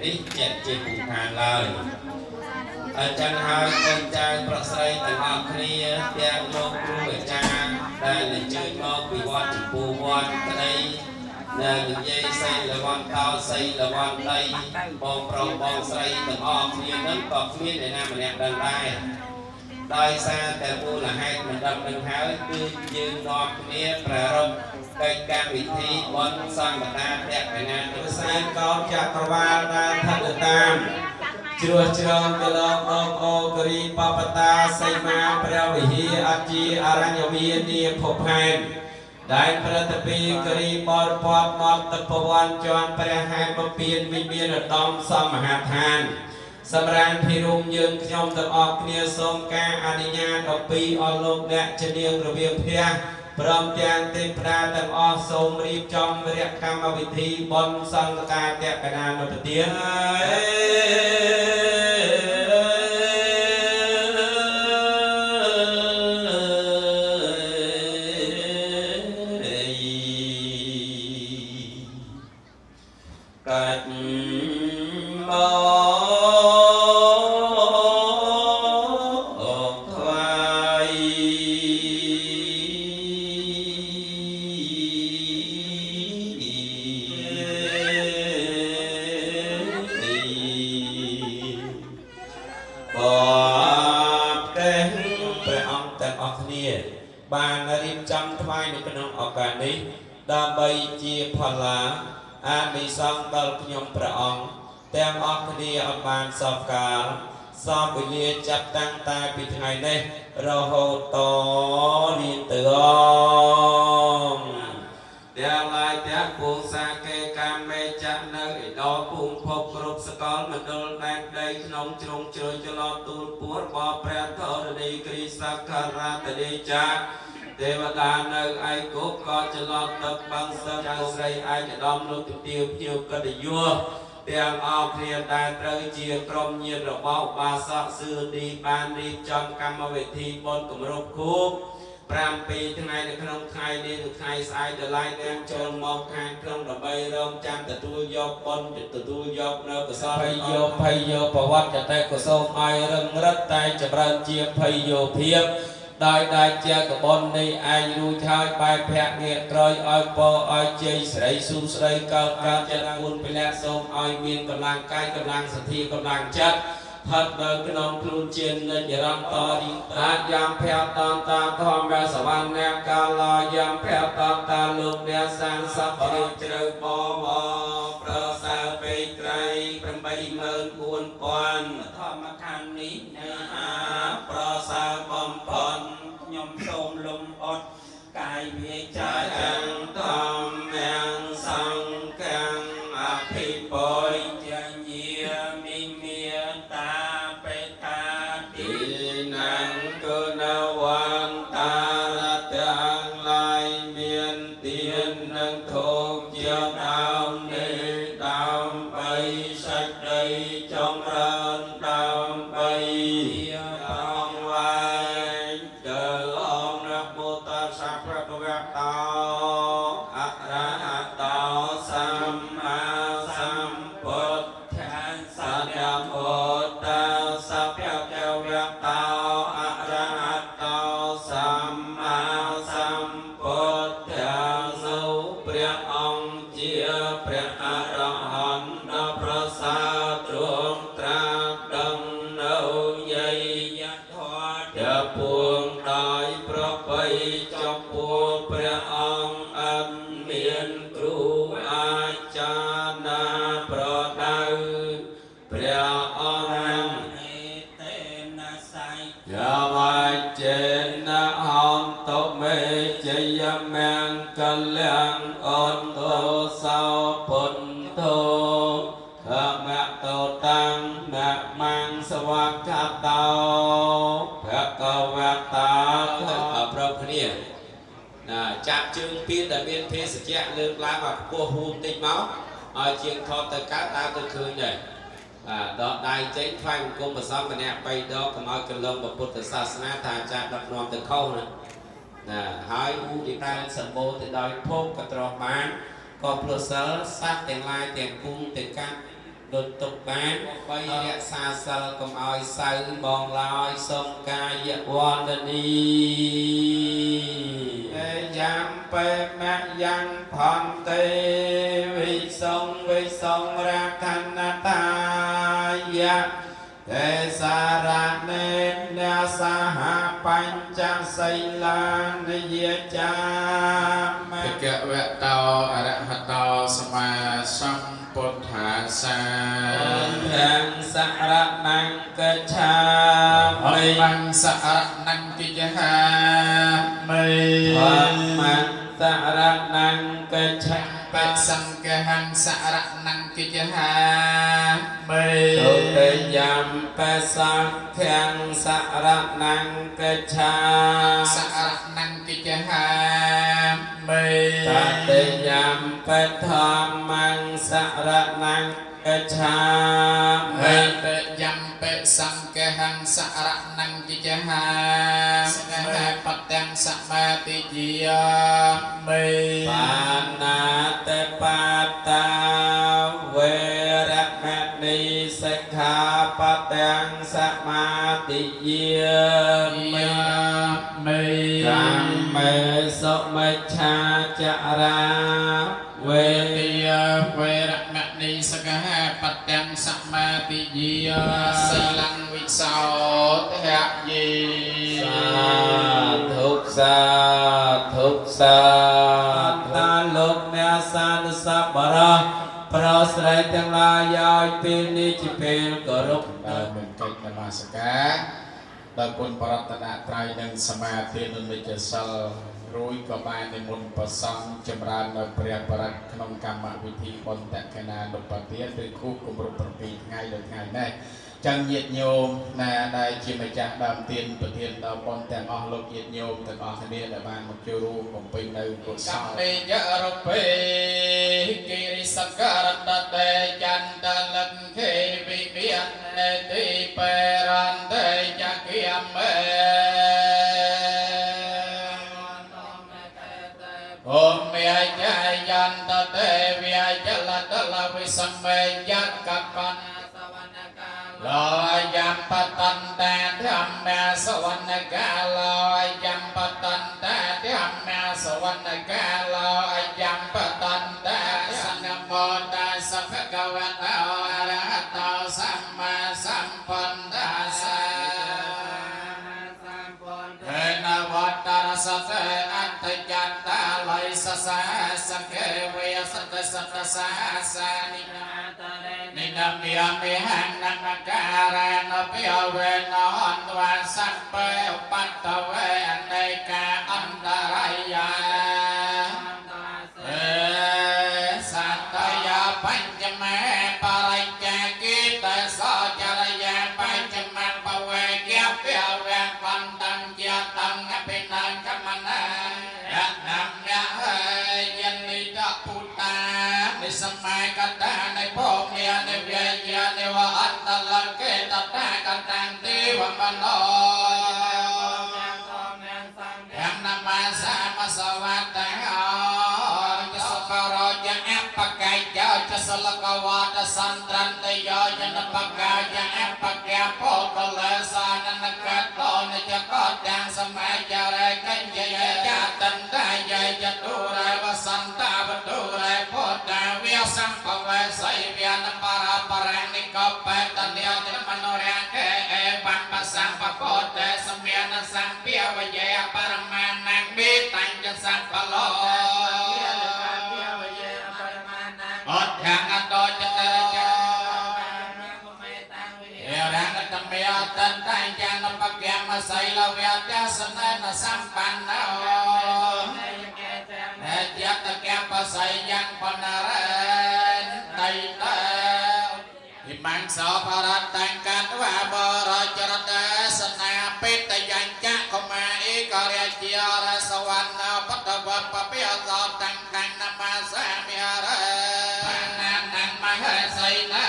នេះចេះជាពុខានឡើយចឹងហើយคนใจប្រស្រីទាំងអស់គ្នាទាំងលោកគ្រូអាចារ្យដែលអញ្ជើញមកពីវត្តចំពោះវត្តក្តីនៅនិយាយសីលវន្តោសីលវន្តដីបងប្រុសបងស្រីទាំងអស់គ្នានឹងក៏គ្មានអ្នកណាម្នាក់ដឹងដែរដោយសារតែមូលហេតុមិនដឹងនឹងហើយគឺយើងនាំគ្នាប្រារព្ធកិច្ចកម្មវិធីបុណ្យសង្ឃតាភក្ខណាទុសានកោចក្រវាលដែលថតតាមជ្រោះជ្រងទៅលោកលោកអូគរីបបតាសីមាព្រះវិហារអជាអរញ្ញវានីភពផែនដែលប្រតិពីគរីបរពតមកទឹកពវ័នជាន់ព្រះហេតុបពៀនវិមានឧត្តមសមមហាឋានសម្រាប់ភិរុំយើងខ្ញុំទាំងអស់គ្នាសូមការអនុញ្ញាតអំពីអស់លោកអ្នកជានាងរវាងផ្ទះព្រមទាំងទេពតាទាំងអស់សូមរៀបចំវរកម្មវិធីបុណ្យសង្ឃការតេកណានុប្រទានបានរៀបចំថ្វាយនៅក្នុងឱកាសនេះដើម្បីជាផល្លាអានិសង្ឃដល់ខ្ញុំព្រះអង្គទាំងអស់គ្នាអត់បានសពកាលសពវេលាចាប់តាំងតែពីថ្ងៃនេះរហូតតរៀនទៅទាំងឡាយទាំងពងសាកេកាមេចាក់នៅឯដល់ភូមិភពគ្រប់សកលមណ្ឌលដែនដីក្នុងជ្រុងជ្រោយចលត់ទូលពួរបបព្រះធរណីគ្រីសក្ការៈតេចាទេវតានៅឯគប់ក៏ចលត់ទឹកបឹងសឹកចៅស្រីឯកឧត្តមលោកទទាវភ្ញៀវកិត្តិយសទាំងអស់គ្នាដែលត្រូវជាក្រុមញាតិរបស់ឧបាសកសឿនីបានរៀបចំកម្មវិធីបុណ្យគម្រប់ខួប7ថ្ងៃនៅក្នុងថ្ងៃនេះនិងថ្ងៃស្អែកដល់ឡាយទាំងចូលមកខាងក្នុងដើម្បីរងចាំទទួលយកបុណ្យទទួលយកនៅកុសលភ័យយោប្រវត្តិចតេកុសលឲ្យរឹងរិតតែចម្រើនជាភ័យយោភាពដោយដែលជាកបុននេះឯងរួចហើយបែបភៈងាកក្រោយឲ្យពរឲ្យជ័យស្រីស៊ូស្រីកើតចិត្តគុណពលៈសូមឲ្យមានកម្លាំងកាយកម្លាំងសទ្ធាកម្លាំងចិត្តផាត់នៅក្នុងខ្លួនជានិច្ចរន្តរីអាចយ៉ាងភៈតន្តាធម្មសវណ្ណកាលាយ៉ាងភៈតន្តាលោកអ្នកសានសពរិជ្រៅបវប្រសើរពេកក្រៃ84000ធម្មខណ្ឌនេះណាប្រសើរបំផុតខ្ញុំសូមលំអត់កាយវាចាទាំងតំទាំងសង្ឃទាំងអភិបុយជាញាមិមេតាបេតាទីណាំគុណវន្តារទាំងឡាយមានទាននឹងធូបជាដើមនេះដើម្បីសេចក្តីចម្រើនដើម្បីផងវាយទៅអង្គនមោតស្សៈព្រះភវតោអរហតោសម្មាសម្ពុទ្ធសនមោតស្សៈព្រះភវតោអរហតោសម្មាសម្ពុទ្ធសូព្រះអង្គជាព្រះអរហន្តដ៏ប្រសើរទ្រង់ត្រាស់ដឹងនៅយាយយធម៌ដែលពួងដោយប្របីចំពោះព្រះអង្គអត់មានគ្រូអាចារ្យណាប្រដៅព្រះអង្គទេណាសៃយាវចេនហន្តមេជយមង្គលាំងអន្តោសោពុទ្ធោខមតោតាំងនមង្សវកតោភគវតាប្រពគ្នាចាប់ជើងពៀនដែលមានភេសជ្ជៈលើកឡើងមកខ្ពស់ហួងតិចមកឲ្យជាងថតទៅកើតដើរទៅឃើញដែរដកដៃចេញថ្វាយបង្គំព្រះសង្ឃម្នាក់3ដងកុំឲ្យកលងពុទ្ធសាសនាថាអាចារ្យដឹកនាំទៅខុសណាហើយឧបិតាសម្បូរទៅដោយភពក៏ត្រោះបានក៏ផ្លុះសិលសត្វទាំងឡាយទាំងគុំទាំងកាត់ ដុតតុកបានបីរក្សាសិលកុំឲ្យសៅបងឡើយសូមកាយវណ្ណនីយ៉ាងពេមយ៉ាងផន្តេវិសង្ឃរាខណតាយៈទេសារនេនាសហបញ្ចសីលានិយចាមិ កវៈតោអរហតោសម្មាសម្ពុទ្ធាសាទាំងសរណង្គកច្ឆាមិ ធម្មសរណង្គកិច្ឆាមិធម្មសរណង្គកច្ឆា បិសង្ឃហង្សរណង្គកិច្ឆាមិ ទុតិយំបសង្ឃំសរណង្គកច្ឆា សរណង្គកិច្ឆាមិ តតិយំបធម្មំសរណង្គកច្ឆា បិ មិ តយំបិសង្ឃហង្សរណង្គកិច្ឆាមិបទាំងសមាទិយាមិ បានណាតបាតាវេរមណីសិក្ខាបទាំងសមាទិយាមិ មិ កម្មមេសុមិច្ឆាចរាវេ វេយវេរមណីសកហបទាំងសមាទិយាសិលੰវិសោទហយេ សាធុសាតាលោកអ្នកសានុសពរៈប្រស្រ័យទាំងឡាយឲ្យពេលនេះជាពេលគោរព ដល់មានកិច្ចនមស្ការដល់គុណបរតនត្រ័យនិងសមាធិនិមិត្តសិលរួយក៏បាននិមន្តប្រសង់ចម្រើននៅព្រះបរិត្តក្នុងកម្មវិធីបុណ្យតក្កណានុបទានឬខួបគម្រប់7ថ្ងៃនៅថ្ងៃនេះចឹងញាតិញោមណាដែលជាម្ចាស់ដើមទានប្រធានដល់បុណ្យទាំងអស់លោកញាតិញោមទាំងអស់គ្នាដែលបានមកចូលរួមបំពេញនៅកុសលកម្មយរពេគិរិសករតតេចន្ទលិនខេវិមាននេតិបរន្តេចក្យមេ អូមេយាយន្តតេវិយលតលវិសមេយកកនលោយំបតន្តេធម្មសវណ្ណកាលោយំបតន្តេធម្មសវណ្ណកាលោយំបតន្តេសនមោតាសភគវតោអរហតោសម្មាសម្ពុទ្ធសាเอนวัตตรสเตอัตถยัตตาไลสสะสเกเวสัตสัตสะสานินาตะเรนินามิยมิหังนัมการะนปิยเวนหันวาสัพเพอุปัตตเวอเนกาอันตรายาสัตตยาปัญจเมปริจจกิตสจรยาปัญจเมปเวเกียเปียเวปันตังเจตังเป็นนางกมนายันนำยายันนิจพุตตาในสมัยกันดาในพ่อเมียในเวียยาในว่าอัตตลังเกตตากันตังตีวัมโนยังนำมาสามาสวัสดิ์จะสกรจะแอปปะไก่เจ้าจะสลกวาดสันตรันตยจะนปะกาจะแอปปะแกโพกเลสานันกัดโตนจะกอดดังสมัยจะไรกันจะจะตันได้ใหญ่จะดูไรวสันตาบดูไรโพดาเวียสัมภเวสายเวียนปาราปรังนิกปเปตันเดียติมโนเรียงเอบังปัสสังปโคเตสเมียนสังเปียวเยปรมานังบิตังจะสังปโลอดทางอัตโตจะเตจะเอรังอัตเมียตันตังจันปะแกมไสลาเวียจะสนันสัมปันโนเนจตะแกมไสยังปนาเรนไตเตอิมังสาวภรัตตังกัตวะบรจรเตสนาปิตยัญจะขมาเอกเรียเจียรสวรรณปัตวะปะเปียสอบตังกังนามาสามิหารปานานังมหาไสนา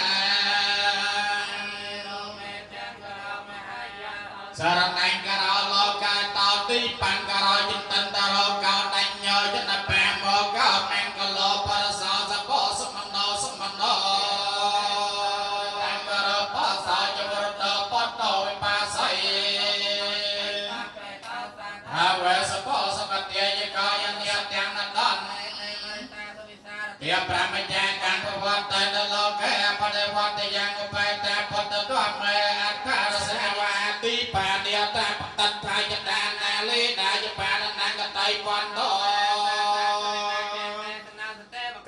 สารนังกะโลกาตาติปังกะโรจิตันตะโรกาตัญโยจนะแปมโมกะแมงกะโลปะสาสะโพสมโนสมโน តាបតតថាយតាណាលីណាយបានណាកតៃវណ្ណោ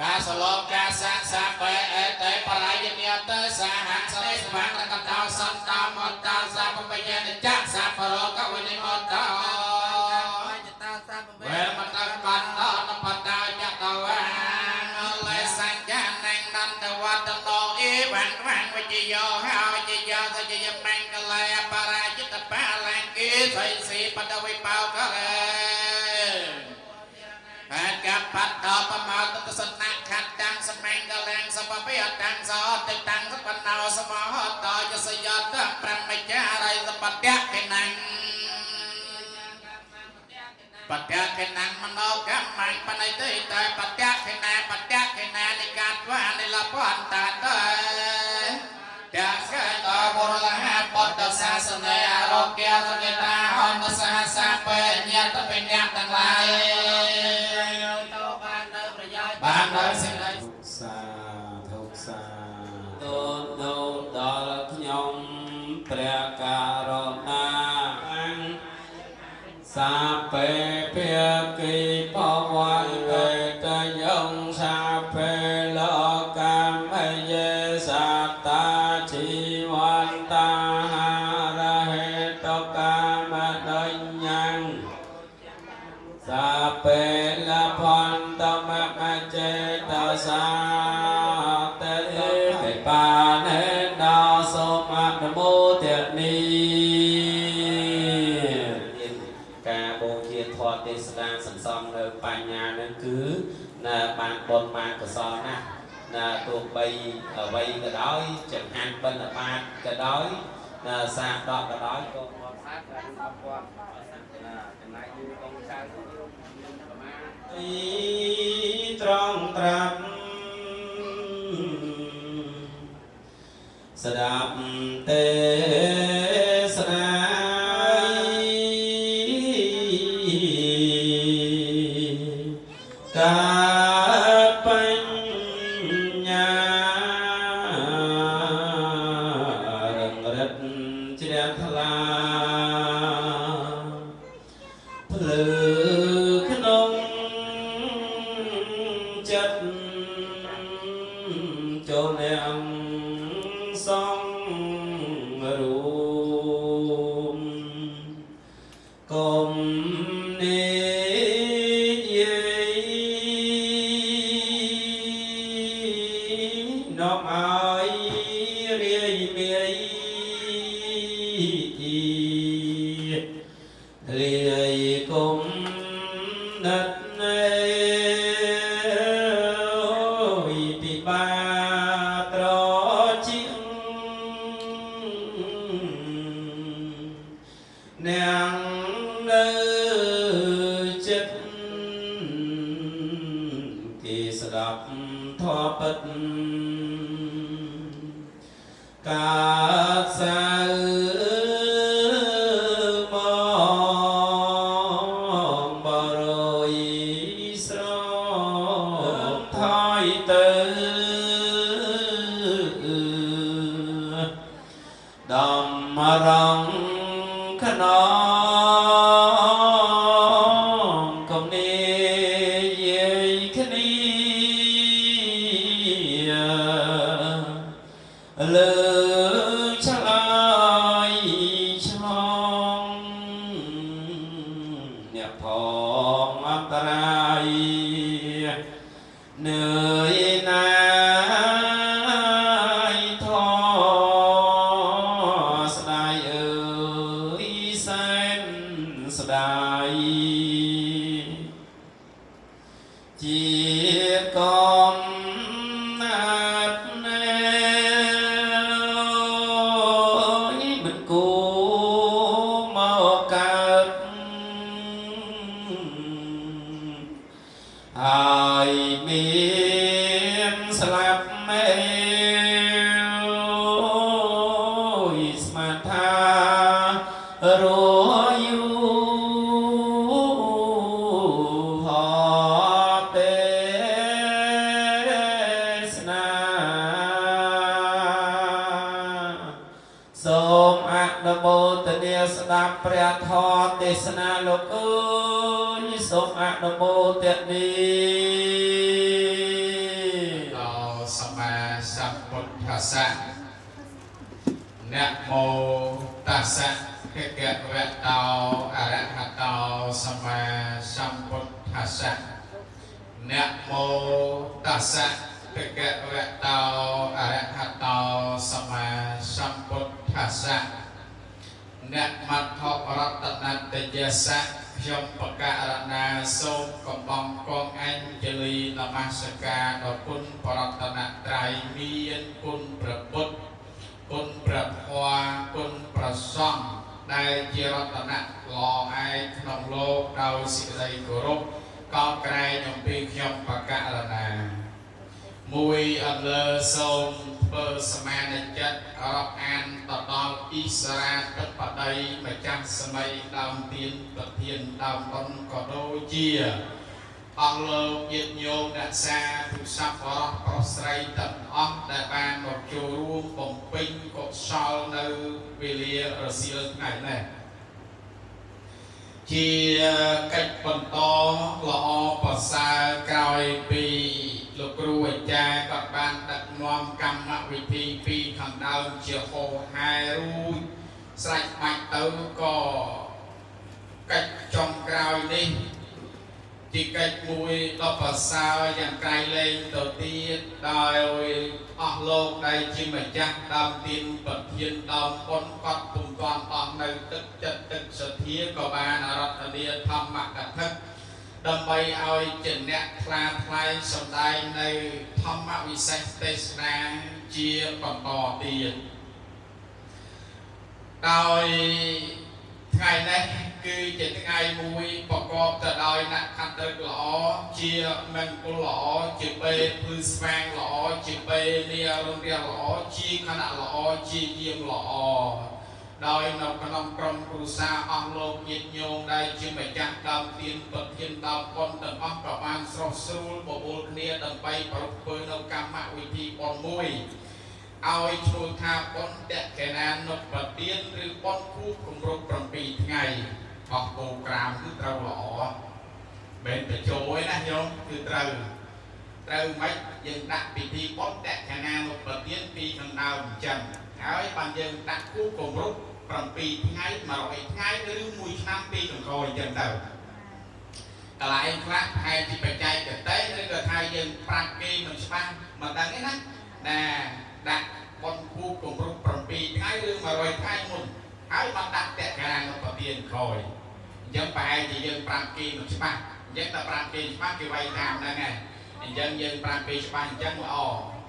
កាសលោកាសាសាបេអេតេបរាយនិយតេសាហៈសរិសវាងរកតោសន្តមតោសាបបញ្ញានិចសាបរោកវិនិមតោវេមតកណ្ដោនបតោយតវាលេសញ្ញណងនន្តវត្តតោអេវ៉ាន់វាងវិជយោហោជយោសជយមង្គលេបរាជិតបាលង្កេសៃសេបតវិបោកលេអាកបតតបមោតតសនៈខាត់តាំងសមង្កលังសពពិអតាំងសោតិតាំងសបណោសមហតោយសយតប្រមច្ចារិសបតៈកេណੰបតៈកេណੰមនោកម្មញ្ញបណៃទេតបតៈកេណានិកាតវានិលពន្តតេតាស្កតបរលហបតសាសនេអរោគ្យសកេតាហន្តសហសាពេញាតពេញាទាំងឡាយបានដោយសេចក្តីសាធុសាទូលដល់ខ្ញុំព្រះករុណាសាពេភាគីបវន្តេតយងសាពេលោកកម្មយេសតាជីវន្តារហេតកម្មដញ្ញੰសាពេលភន្តមមចេតសាតេបានេដោសូមអនុមោទនីការបូជាធម៌ទេសនាសន្សំនៅបញ្ញានឹងគឺបានបុណ្យបានកុសលណាស់ទោះបីអ្វីក៏ដោយចង្ហាន់បិណ្ឌបាតក៏ដោយសាកដកក៏ដោយក៏មកសាកបានអបវត្តចំណាយយូរកងចៅប្រមាណត្រង់ត្រាប់ស្ដាប់ទេសនាកើតបញ្ញារឹងរិតជ្រះថ្លាភ្លឺក្នុងចិត្តចូលអ្នកសង្រួមកុំនិយាយនាំឲ្យរាយមាយលាយគុំណិតពិបាត្រជាងអ្នកនៅចិត្តគេស្ដាប់ធម៌ពិតកើតសៅមកបរយស្រថយទៅដំរងខ្នងកុំនិយាយគ្នាលើឆ្លើយឆ្លងអ្នកផងអន្តរាយនឿយណាយធស្ដាយអើយសែនស្ដាយជាកំណាត់ណែមិនគួរមកកើតហើយមានស្លាប់មេស្មានថារយូហទេសនាសូមអនុមោទនា ស្ដាប់ព្រះធម៌ទេសនាលោកអើយសូមអនុមោទនាដល់សម្មាសម្ពុទ្ធស្សៈนะโมตัสสะภะคะวะโตอะระหะโตสัมมาสัมพุทธัสสะนะโมตัสสะภะคะวะโตอะระหะโตสัมมาสัมพุทธัสสะนะมัทธรัตนัตยัสสะខ្ញុំបកករណាសូមកំបងកងអញ្ជលីនមស្ការដល់គុណបរតនត្រ័យមានគុណព្រះពុទ្ធគុណព្រះធម៌គុណព្រះសង្ឃដែលជារតនៈល្អឯកក្នុងលោកដោយសេចក្តីគោរពកោតក្រែងអំពីខ្ញុំបកករណាមួយអន្លើសូមធ្វើសមានិចិត្តរាប់អានទៅដល់អ៊ីស្រាទិបតីម្ចាស់សម័យដើមទៀនប្រធានដើមបុណ្យក៏ដូចជាអង្គលោកញាតិញោមអ្នកសាទុស័ព្ទបរោះប្រុសស្រីទាំងអស់ដែលបានមកចូលរួមបំពេញកុសលនៅវេលារសៀលថ្ងៃនេះជាកិច្ចបន្តល្អប្រសើរក្រោយពីលោកគ្រូអាចារ្យក៏បានដឹកនាំកម្មវិធីពីខាងដើមជាហោហែរួចស្រេចបាច់ទៅក៏កិច្ចចុងក្រោយនេះជាកិច្ចមួយដ៏ប្រសើរយ៉ាងក្រៃលែងទៅទៀតដោយអស់លោកដែលជាម្ចាស់ដើមទានប្រធានដើមបុណ្យកត់ពុំទាន់អស់នៅទឹកចិត្តទឹកសទ្ធាក៏បានអរតនាធម្មកថាដើម្បីឲ្យជាអ្នកថ្លាថ្លែងសម្ដែងនៅធម្មវិសេសទេសនាជាបន្តទៀតដោយថ្ងៃនេះគឺជាថ្ងៃមួយប្រកបទៅដោយអ្នកខន្តិល្អជាមង្គលល្អជាពេលភឺស្វាងល្អជាពេលនារំរាល្អជាខណៈល្អជាយាមល្អដោយនៅក្នុងក្រុមគ្រួសារអស់លោកញាតិញោមដែលជាម្ចាស់ដើមទានប្រធានដើមបុណ្យទាំងអស់ក៏បានស្រស់ស្រួលបបួលគ្នាដើម្បីប្រពើនៅកម្មវិធីបុណ្យមួយឲ្យឈ្មោះថាបុណ្យតកេណានុបទានឬបុណ្យគូគម្រប់7ថ្ងៃអស់ពូក្រាមគឺត្រូវល្អមិនបញ្ចូលឯណាញោមគឺត្រូវមិនយើងដាក់ពិធីបុណ្យតកេណានុបទានពីខាងដើមអញ្ចឹងហើយបានយើងដាក់គូគម្រប់7ថ្ងៃ100ថ្ងៃឬ1ឆ្នាំពីខាងក្រោយអញ្ចឹងទៅកន្លែងខ្លះប្រហែលជាបច្ចេកទេសឬក៏ថាយើងប្រាប់គេមិនច្បាស់មិនដឹងទេណាដាក់បុណ្យគូគម្រប់7ថ្ងៃឬ100ថ្ងៃមុនហើយបានដាក់តកេណានុបទានក្រោយអញ្ចឹងប្រហែលជាយើងប្រាប់គេមិនច្បាស់អញ្ចឹងតែប្រាប់គេច្បាស់គេវាយតាមហ្នឹងហើយអញ្ចឹងយើងប្រាប់គេច្បាស់អញ្ចឹងល្អ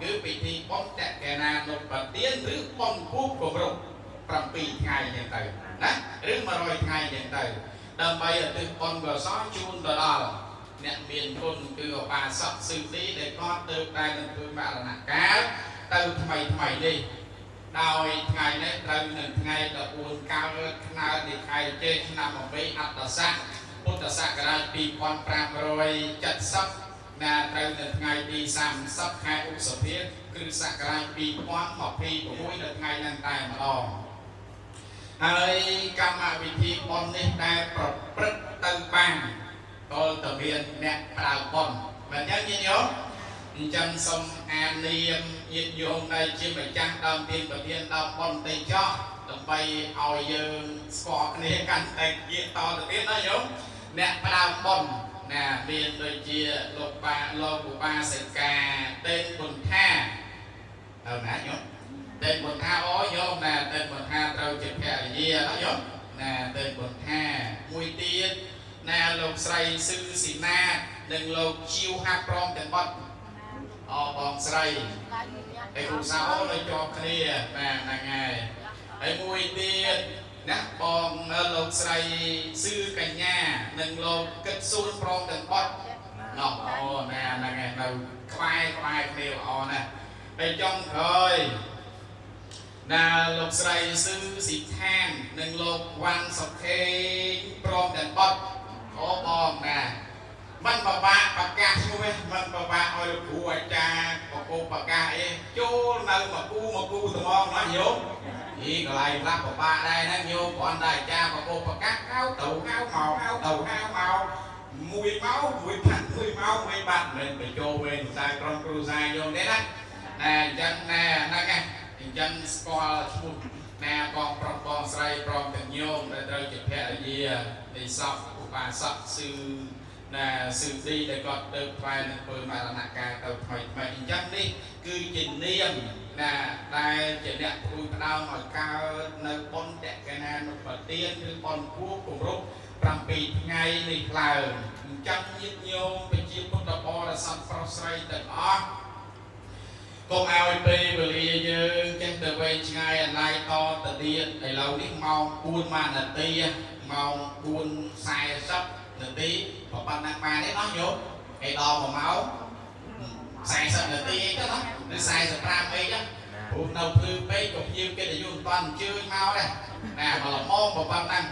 គឺពិធីបុណ្យតកេណានុបទានឬបុណ្យគូគម្រប់7ថ្ងៃអញ្ចឹងទៅណាឬ100ថ្ងៃអញ្ចឹងទៅដើម្បីឧទ្ទិសបុណ្យកុសលជូនទៅដល់អ្នកមានគុណគឺឧបាសកសិទ្ធិដែលគាត់ទៅតែនឹងធ្វើមរណកាលទៅថ្មីនេះដោយថ្ងៃនេះត្រូវនឹងថ្ងៃ14កើតខែនៃខែចេឆ្នាំ8អត្តស័កពុទ្ធសករាជ2570ណាត្រូវនៅថ្ងៃទី30ខែឧសភាគ្រិស្តសករាជ2026នៅថ្ងៃហ្នឹងតែម្ដងហើយកម្មវិធីបុណ្យនេះដែលប្រព្រឹត្តទៅបានដល់តែមានអ្នកប្រើបុណ្យមិនយ៉ាងញាតិញោមអញ្ចឹងសូមអាននាមញាតិញោមដែលជាម្ចាស់ដើមទានប្រធានដើមបុណ្យទៅចោះដើម្បីឲ្យយើងស្គាល់គ្នាកាន់តែទៀតតទៅទៀតណាញោមអ្នកប្រើបុណ្យណាមានដូចជាលោកឧបាសិកាទេពពុន្ថាទៅណាញោមទេពពុន្ថាអូញោមណាទេពពុន្ថាត្រូវជាភរិយាណាញោមណាទេពពុន្ថាមួយទៀតណាលោកស្រីស៊ឺស៊ីណានិងលោកជីវហាប់ព្រមទាំងបាត់បងស្រីហើយគ្រូសាអូនៅជាប់គ្នាបាទហ្នឹងហើយមួយទៀតណាបងលោកស្រីស៊ឺកញ្ញានិងលោកគិតសួនព្រមទាំងបាត់ណោះអូណាហ្នឹងហើយនៅក្បែរគ្នាល្អណាស់ហើយចុងក្រោយណាលោកស្រីស៊ឺស៊ីខាននិងលោកវ៉ាន់សុខេងព្រមទាំងបាត់អូបងណាមិនបបាក់ប្រកាសឈ្មោះទេមិនបបាក់ឲ្យលោកគ្រូអាចារ្យបកគោប្រកាសអីចូលនៅមកគូថ្មងណាយោ ý cái này lắp của ba đây nó nhiều con đại cha và cô và các áo tàu áo màu mùi máu mùi máu mùi bạch nên phải cho bên sai trong cru sai vô đấy đó nè chân nè nó cái chân score nè con say con tình nhôm để tôi chụp hệ gì thì sọc của bà sọc sư nè sư đi để còn được vài lần bơi mà là nạc ca tàu thoại chân đi cứ trình niêm nè đây chỉ đẹp vui đau mà cao nơi con đẹp cái này nó phải tiên như con quốc cùng lúc làm bị ngay đi là chân nhiệt nhôm bị chiếm một đợt bò là sắm pro say tận ó công ao pe bởi vì như chân từ bên ngay này to từ điện để lâu đi mau buôn mà là tia mau buôn sai sắp là tí và ban năng ma đấy nó nhốt cái đo mà máu sai sắp là tí đó nó sai sắp ram ấy đó buôn đầu tư pe cũng như cái để dùng toàn chơi mau đây nè mà là mong và ban năng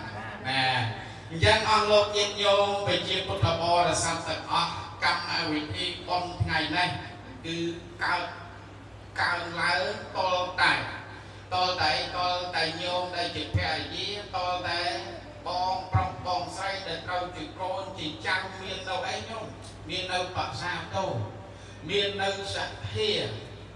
nè dân ăn lộc nhiệt nhôm về chia một là bò là sắm tận ó cầm ai vị thi con ngày nay cứ cao lái to tài nhôm đây chụp cái gì to tài bong say để trâu chụp con chỉ trăng miền đâu ấy nhôm miền đâu bạc sao đâu miền đâu sạch thìa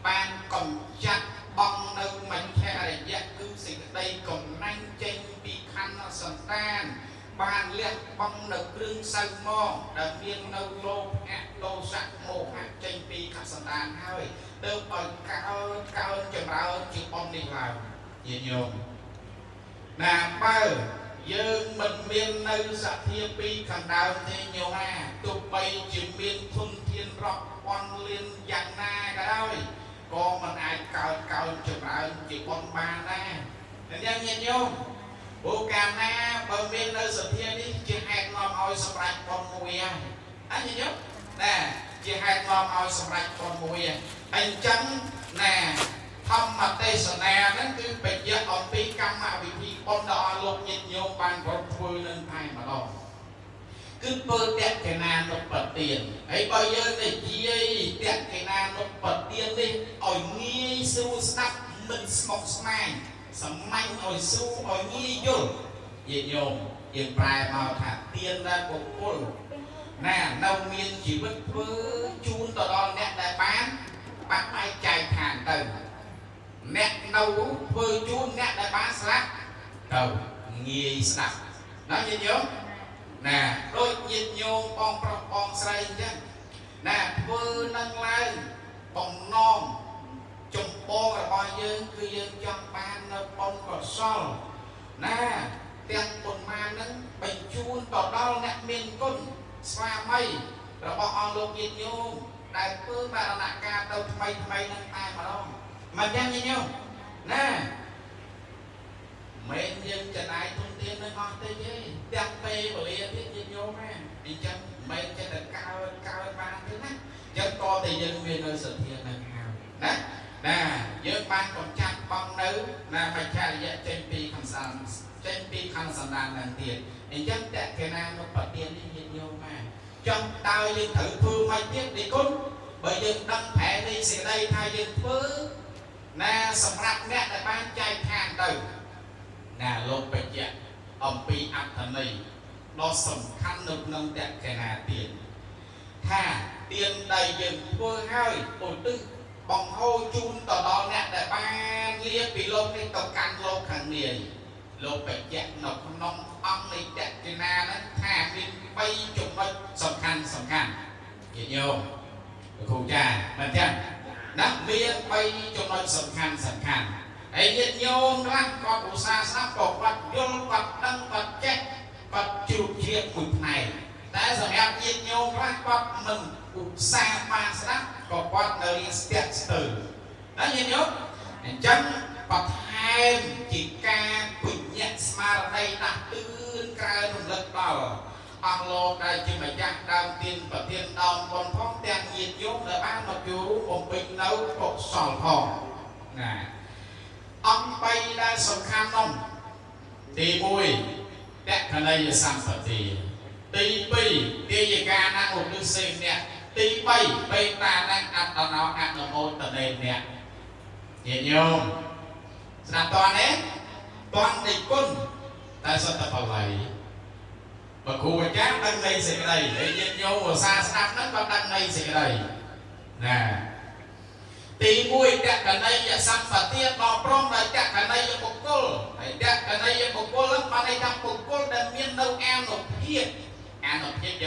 ban còn chặt bong đâu mình theo để giác cứ xịt đây còn nhanh trên bị khăn nó sần tan ban liệt bong được lưng sân mò đặc biệt nâu lô sạch mồ hạt trên pi khăn sần tan hơi đâu còn cao chừng nào chịu bong đi vào gì nhiều nà bao dương mình miền nơi sạch thiên pi khăn đào thì nhiều hà tụ bay chịu miền thun thiên rọc quan liên giang na cả đôi con mình ai cao chừng nào chịu bong ba na nên dân nhìn vô bố cà na bờ miền nơi sạch thiên đi chỉ hai ngon oi sập lại con mùi anh nhìn nhớ nè chỉ hai ngon oi sập lại con mùi anh chấm nè thăm mặt tây sờ nè nó cứ bị giật on pi cam mà bị thi con đỏ lục nhịp nhôm bàn còn phơi lên thay mà đâu cứ bơ đẹp cái nào nó bật tiền ấy bây giờ để chi đẹp cái nào nó bật tiền đi ỏi nghi su snap mình smoke smile sắm manh ỏi su ỏi nghi vô nhịp nhôm hiện tại màu thả tiền ra của cô nè nông miên chỉ biết với chun tờ đòn nè đại bán bắt ai chạy thản từ nè nấu với chun nè đại bán slack đầu nghi snap nói như nhớ nè đôi nhiệt nhôm bong say chứ nè vơ nâng lên bong non chồng bò là bao nhiêu cứ dân trong ban nó bong cỏ sol nè tiền tuần ma nâng bệnh chun tọt đau nè miền côn xoa mây rồi bọn ông lục nhiệt nhôm đại phương mà là nạ ca đâu thay nâng ai mà đâu mà nhanh như nhau nè mấy dân chân ai thông tin nó ngon tới chứ đẹp tê bởi vì thiết nhiệt nhôm nè đi chân mấy chân là cao ba thứ nè chân to thì dân viên nơi sự thiên là cao nè dân ban còn chặt bong nữ nè phải chạy dạy trên pi khăn sàn đàn đàn tiền thì chân đẹp cái nào nó bật tiền đi nhiệt nhôm mà trong tao dân thử phương mai tiết đi cún bởi dân đăng thẻ đi sẽ đây thay dân thứ nè sầm rạp nè để ban chạy thang từ nè lột bạch dạ ông pi áp thần này nó sầm khăn được nâng đẹp cái nào tiền thà tiền đầy dân vừa hơi tổ tư bóng hô chun tờ đó nè để ban lia bị lột đi tàu canh lột khẳng niềm lột bạch dạ nó không nông ông này đẹp cái nào nó thà đi bay chụp nó sầm khăn vậy nhiều khu trà mà chân nắp bia bay chụp nó sầm khăn ấy nhiệt nhôm lắm có cụ xa sắp cột vật vô vật đăng vật chết vật chịu chuyện cục này đã giờ em nhiệt nhôm lắm vật mình cụ xa mà sắp có vật nơi tiết tử đó nhiệt nhôm chân vật hai chỉ ca quỳnh nhẹ smart đây đặt tư ca nông lực bảo ăn lô đây chỉ mà chắc đang tiền và tiền đồng còn phong tiền nhiệt nhôm để bán mà chú một bình nấu cột sòn hòn nè ông bay ra sông khăn nông tì mùi đẹp khả này là sản phẩm tì bì tì gì ca năng một đứa xem nè tì bay ta đang ăn nó ăn ở môn tờ nền nè nhìn nhôm ស្ដាប់តើនេះតន់នៃគុណតែសត្វតែបល័យបើគ្រូអាចារ្យដឹងនៃសេចក្តីហើយញាតិញោមឧស្សាហ៍ស្ដាប់ហ្នឹងក៏ដឹងនៃសេចក្តីណាទី1តក្កណីយសម្បទាដល់ព្រមដោយតក្កណីយបុគ្គលហើយតក្កណីយបុគ្គលហ្នឹងបានន័យថាបុគ្គលដែលមាននៅអានុភាពយ៉ា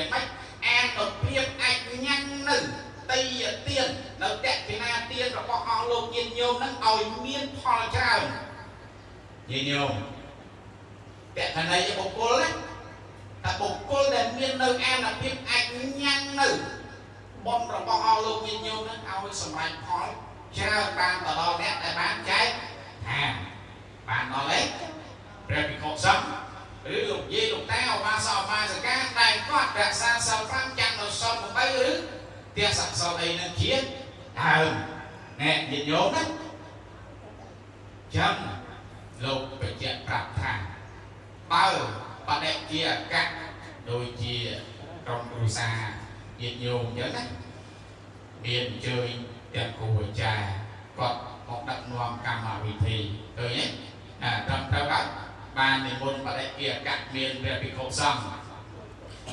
ងម៉េចអានុភាពអាចញ៉ាំងនៅតីយទាននៅតក្កិណាទានរបស់អស់លោកញាតិញោមហ្នឹងឲ្យមានផលច្រើនញាតិញោមតក្កណីយបុគ្គលណាតែបុគ្គលដែលមាននៅអានុភាពអាចញ៉ាំងនៅបុណ្យរបស់អស់លោកញាតិញោមហ្នឹងឲ្យសម្រេចផលច្រើនតាមទៅដល់អ្នកដែលបានចែកថាបានដល់ទេព្រះភិក្ខុសង្ឃឬលោកយាយលោកតាឧបាសកឧបាសិកាដែលគាត់រក្សាសិល5ចាំនៅសិល8ឬទះសក្តិអីនឹងជាដើមអ្នកញាតិញោមណាចាំលោកបញ្ជាក់ប្រាប់ថាបើបដិជាអកៈដូចជាក្រុមគ្រួសារញាតិញោមអញ្ចឹងណាមានអញ្ជើញទាំងគ្រូអាចារ្យគាត់មកដឹកនាំកម្មវិធីឃើញទេត្រឹមត្រូវហើយបាននិមន្តបដិជាអកៈមានព្រះភិក្ខុសង្ឃ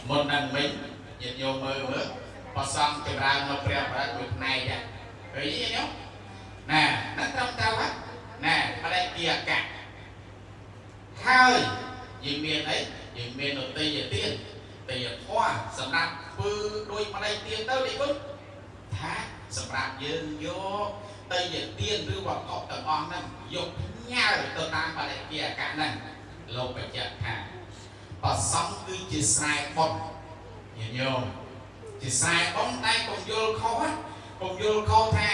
មុននឹងមិញញាតិញោមមើលប្រសង់ចម្រើននៅព្រះបរិត្តមួយផ្នែកដែរឃើញទេញោមណានឹងត្រឹមត្រូវហើយណាបដិជាអកៈហើយយើងមានអីយើងមានឧទ័យទានតែយធម៌សម្រាប់ធ្វើដោយបដិទានទៅនេះគុណថាសម្រាប់យើងយកតីយទានឬវត្ថុទាំងអស់ហ្នឹងយកញ៉ៅទៅតាមបដិជាអកៈហ្នឹងលោកបញ្ជាក់ថាប្រសង់គឺជាស្រែបុណ្យញាតិញោមជាស្រែបុណ្យតែកុំយល់ខុសកុំយល់ខុសថា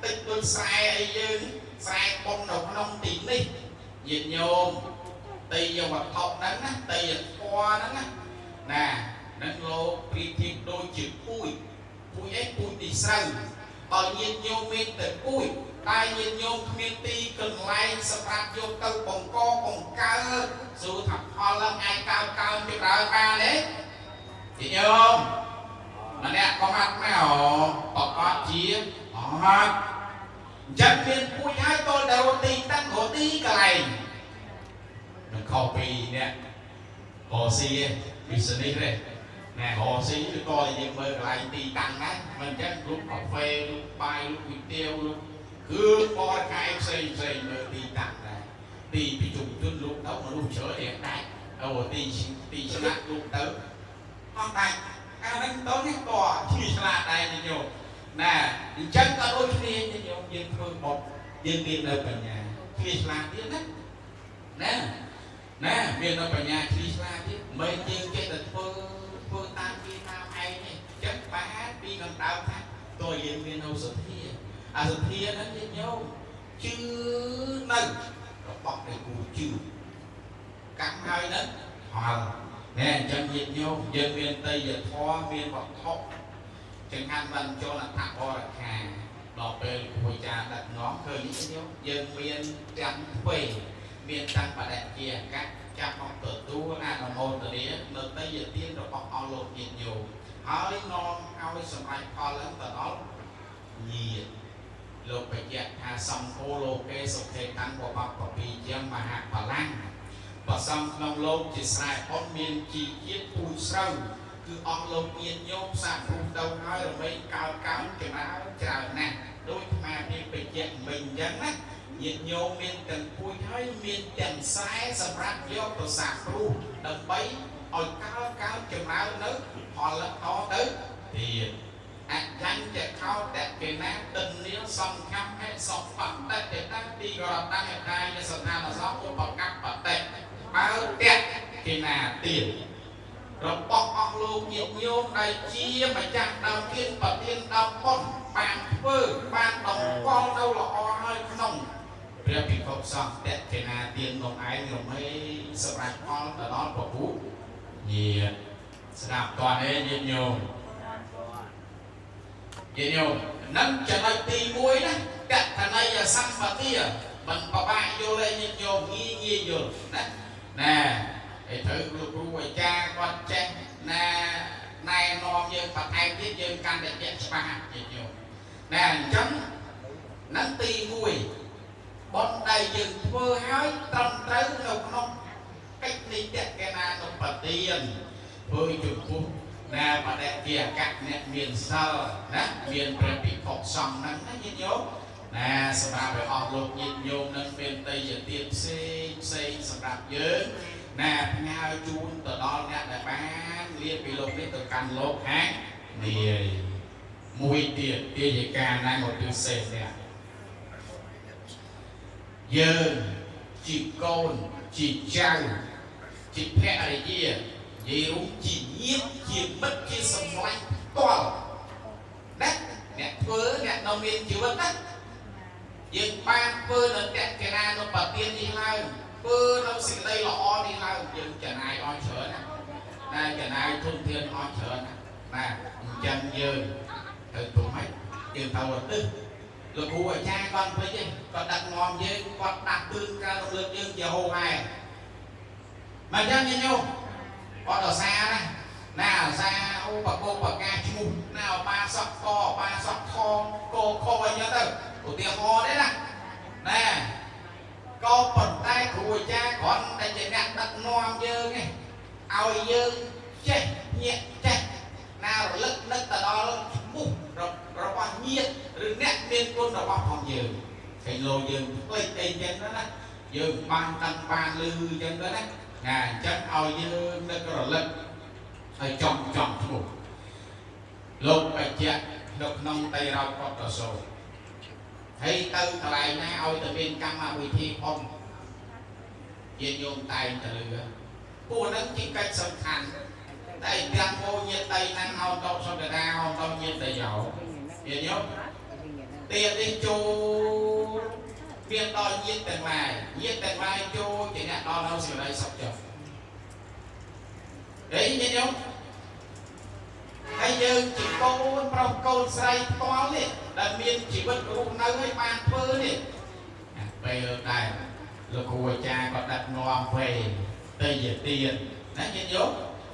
តិចដូចស្រែអីយើងស្រែបុណ្យនៅក្នុងទីនេះញាតិញោមតីយវត្ថុហ្នឹងណាតីយធម៌ហ្នឹងណានឹងលោកប្រៀបធៀបដូចជាពូជអីពូជទីស្រូវបើញាតិញោមមានតែពូជតែញាតិញោមគ្មានទីកន្លែងសម្រាប់យកទៅបង្កបង្កើតសួរថាផលឡើងអាចកើចម្រើនបានទេញាតិញោមម្នាក់ក៏មកប្រកបជាអត់អញ្ចឹងមានពូជហើយតទៅរត់ទីតាំងរត់ទីកន្លែងនឹងខុសពីអ្នករស់ស៊ីពីសនេះទេណែរស់ស៊ីឬក៏យើងមើលកន្លែងទីតាំងណាមិនអញ្ចឹងរូបកាហ្វេរូបបាយរូបគុយទាវរូបគឺបរិកាយផ្សេងមើលទីតាំងដែរទីប្រជុំជនលោកទៅមនុស្សច្រើនរៀងដែរអូទីឆ្លាក់លោកទៅអត់ដែរអាហ្នឹងតោះនេះក៏ឈឺឆ្លាតដែរញោមណាអញ្ចឹងក៏ដូចគ្នាញោមយើងធ្វើបុតយើងមាននៅបញ្ញាឈឺឆ្លាតទៀតណាមាននៅបញ្ញាឈឺឆ្លាតទៀតមិនយើងចេះតែធ្វើតាមពីតាមឯងនេះចឹងបានពីកណ្ដោថាតើយើងមាននៅសទ្ធាអាសទ្ធាហ្នឹងញោមជឿនៅរបស់ដែលគូជឿកម្មហើយហ្នឹងផលណែអញ្ចឹងញាតិញោមយើងមានតីយធម៌មានវត្ថុចង្ហាន់បានចូលអត្ថបរិខាដល់ពេលគ្រូអាចារ្យដឹកនាំឃើញញាតិញោមយើងមានទាំងទ្វេមានទាំងបដិជាអកៈចាប់មកទទួលអនុមោទនានៅតីយទានរបស់អស់លោកញាតិញោមហើយនាំឲ្យសម្រេចផលឡើងទៅដល់ញាតិលោកបញ្ជាក់ថាសម្ពោលោកេសុខេតាំងបបបពីជាមហាបលាំងប្រសំក្នុងលោកជាស្រែបុណ្យមានជីជាតិពូជស្រូវគឺអស់លោកញាតិញោមសាព្រោះទៅហើយរមែងកើតច្រើនណាស់ដូចអាមានបញ្ជាក់មិញអញ្ចឹងណាញាតិញោមមានទាំងពូជហើយមានទាំងស្រែសម្រាប់យកទៅសាព្រោះដើម្បីឲ្យកើតចម្រើននៅផលិតទៅទៀតអញ្ចឹងจะเข้าแต่เป็นน้ำตึงเลี้ยวสองคำให้สองฝั่งแต่เป็นตั้งตีกรอบตั้งให้ได้จะสถานสองอุปกรรมปัตเตะบ้าเตะกินาตีเราปอกออกลูกเหยียบโยมในเชี่ยมาจากดาวเทียนปัตเทียนดาวป้อนปานเฟื่องปานดอกก้อนดาวหล่อให้ขนมเรียบผิดครบสองเตะกินาตีนลงไอ้ลงให้สบายก้อนแต่นอนปวดหูเหยียบสนับตอนนี้ยืนโยมញាតិញោមនឹងចំណុចទី1ណាកតន័យសម្បទាមិនបបាក់យល់ឯញាតិញោមងាយយល់ណាហើយត្រូវលោកគ្រូអាចារ្យគាត់ចេះណាណែនាំយើងបន្ថែមទៀតយើងកាន់តែច្បាស់ញាតិញោមអញ្ចឹងនឹងទី1បុណ្យដែលយើងធ្វើ ធ្វើឲ្យត្រឹមត្រូវនៅក្នុងកិច្ចនេះតែកេណានុបទានធ្វើចំពោះណាបដិជាអកអ្នកមានសិលណាមានព្រះភិក្ខុសង្ឃហ្នឹងណាញាតិញោមណាសម្រាប់ឲ្យអស់លោកញាតិញោមនឹងមានតៃយទានផ្សេងសម្រាប់យើងណាផ្ញើជូនទៅដល់អ្នកដែលបានរៀនពីលោកនេះទៅកាន់លោកហានេះមួយទៀតទាយិកាណាមកទិសេនេះយើងជាកូនជាចៅជាភរិយានិយាយរួមជាញាតិជាមិត្តជាសម្លាញ់ផ្ទាល់ណាអ្នកធ្វើអ្នកនៅមានជីវិតណាយើងបានធ្វើនៅតេកេណានុបទាននេះឡើងធ្វើនៅសេចក្តីល្អនេះឡើងយើងចំណាយអស់ច្រើនណាចំណាយធនធានអស់ច្រើនណាអញ្ចឹងយើងទៅព្រមហើយយើងទៅឧទ្ទិសលោកគ្រូអាចារ្យគាត់ពេញទេគាត់ដឹកនាំយើងគាត់ដាក់ទឿនការរំលឹកយើងជាហូរហែមកយ៉ាងញញោមគាត់ដល់សារណាអាសាអូបកោបកាឈ្មោះណាអបាសក់កអបាសក់ខកោខអីចឹងទៅឧទាហរណ៍ទេណាក៏ប៉ុន្តែគ្រូអាចារ្យគ្រាន់តែជាអ្នកដឹកនាំយើងឯងឲ្យយើងចេះញាក់ចេះណារលឹកនឹកទៅដល់ឈ្មោះរបស់ញាតិឬអ្នកមានគុណរបស់ផងយើងហើយលោកយើងផ្លេចអីចឹងណាយើងបានដឹងបានលឺចឹងទៅណាអញ្ចឹងឲ្យយើងនឹករលឹកហើយចំឈ្មោះលោកបញ្ជាក់នៅក្នុងតៃរោពតសោហើយទៅកន្លែងណាឲ្យតែមានកម្មវិធីអមញាតិញោមតែងទៅលឺពួកហ្នឹងជាកិច្ចសំខាន់តែទាំងអូញាតិតែហ្នឹងហៅតបសន្តាហៅតញាតិតែយោញាតិញោមទៀតនេះចូលមានដល់ញាតិទាំងឡាយចូលជាអ្នកដល់នៅសេចក្តីសុខចុះហើយញាតិញោមហើយយើងជាកូនប្រុសកូនស្រីផ្ទាល់នេះដែលមានជីវិតរស់នៅឲ្យបានធ្វើនេះពេលដែរលោកគ្រូអាចារ្យក៏ដឹកនាំពេលទៅយាទានណាញាតិញោម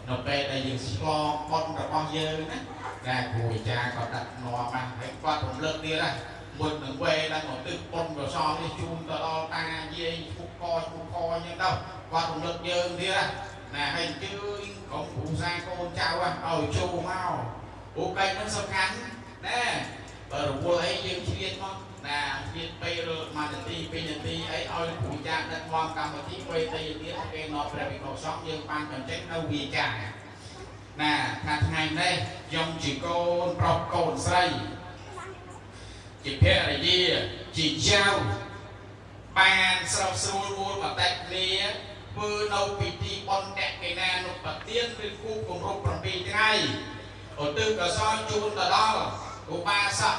នៅពេលដែលយើងឆ្លងបុណ្យរបស់យើងណាតែគ្រូអាចារ្យក៏ដឹកនាំមកហើយគាត់រំលឹកទៀតណាមុននឹងវេដល់មកទឹកបុណ្យកុសលនេះជូនទៅដល់តាយាយឈុកកអញ្ចឹងទៅគាត់រំលឹកយើងទៀតណាហើយអញ្ជើញកុំគ្រូសាកូនចៅឲ្យចូលមកព្រោះកិច្ចនឹងសំខាន់ណាបើរវល់អីយើងឆ្លៀតមកណាឆ្លៀតពេល1នាទី2នាទីអីឲ្យគ្រូអាចារ្យដឹកនាំកម្មវិធីពេលទៅទៀតគេនាំព្រះវិក្កុសង្ឃយើងបានបញ្ចេញនៅវាចាណាថាថ្ងៃនេះខ្ញុំជាកូនប្រុសកូនស្រីជាភរិយាជាចៅបានស្រោបស្រួលរួលមកតែគ្នាធ្វើនៅពិធីបុណ្យតេកេណានុបទានឬគូគម្រប់7ថ្ងៃឧទ្ទិសកុសលជូនទៅដល់ឧបាសក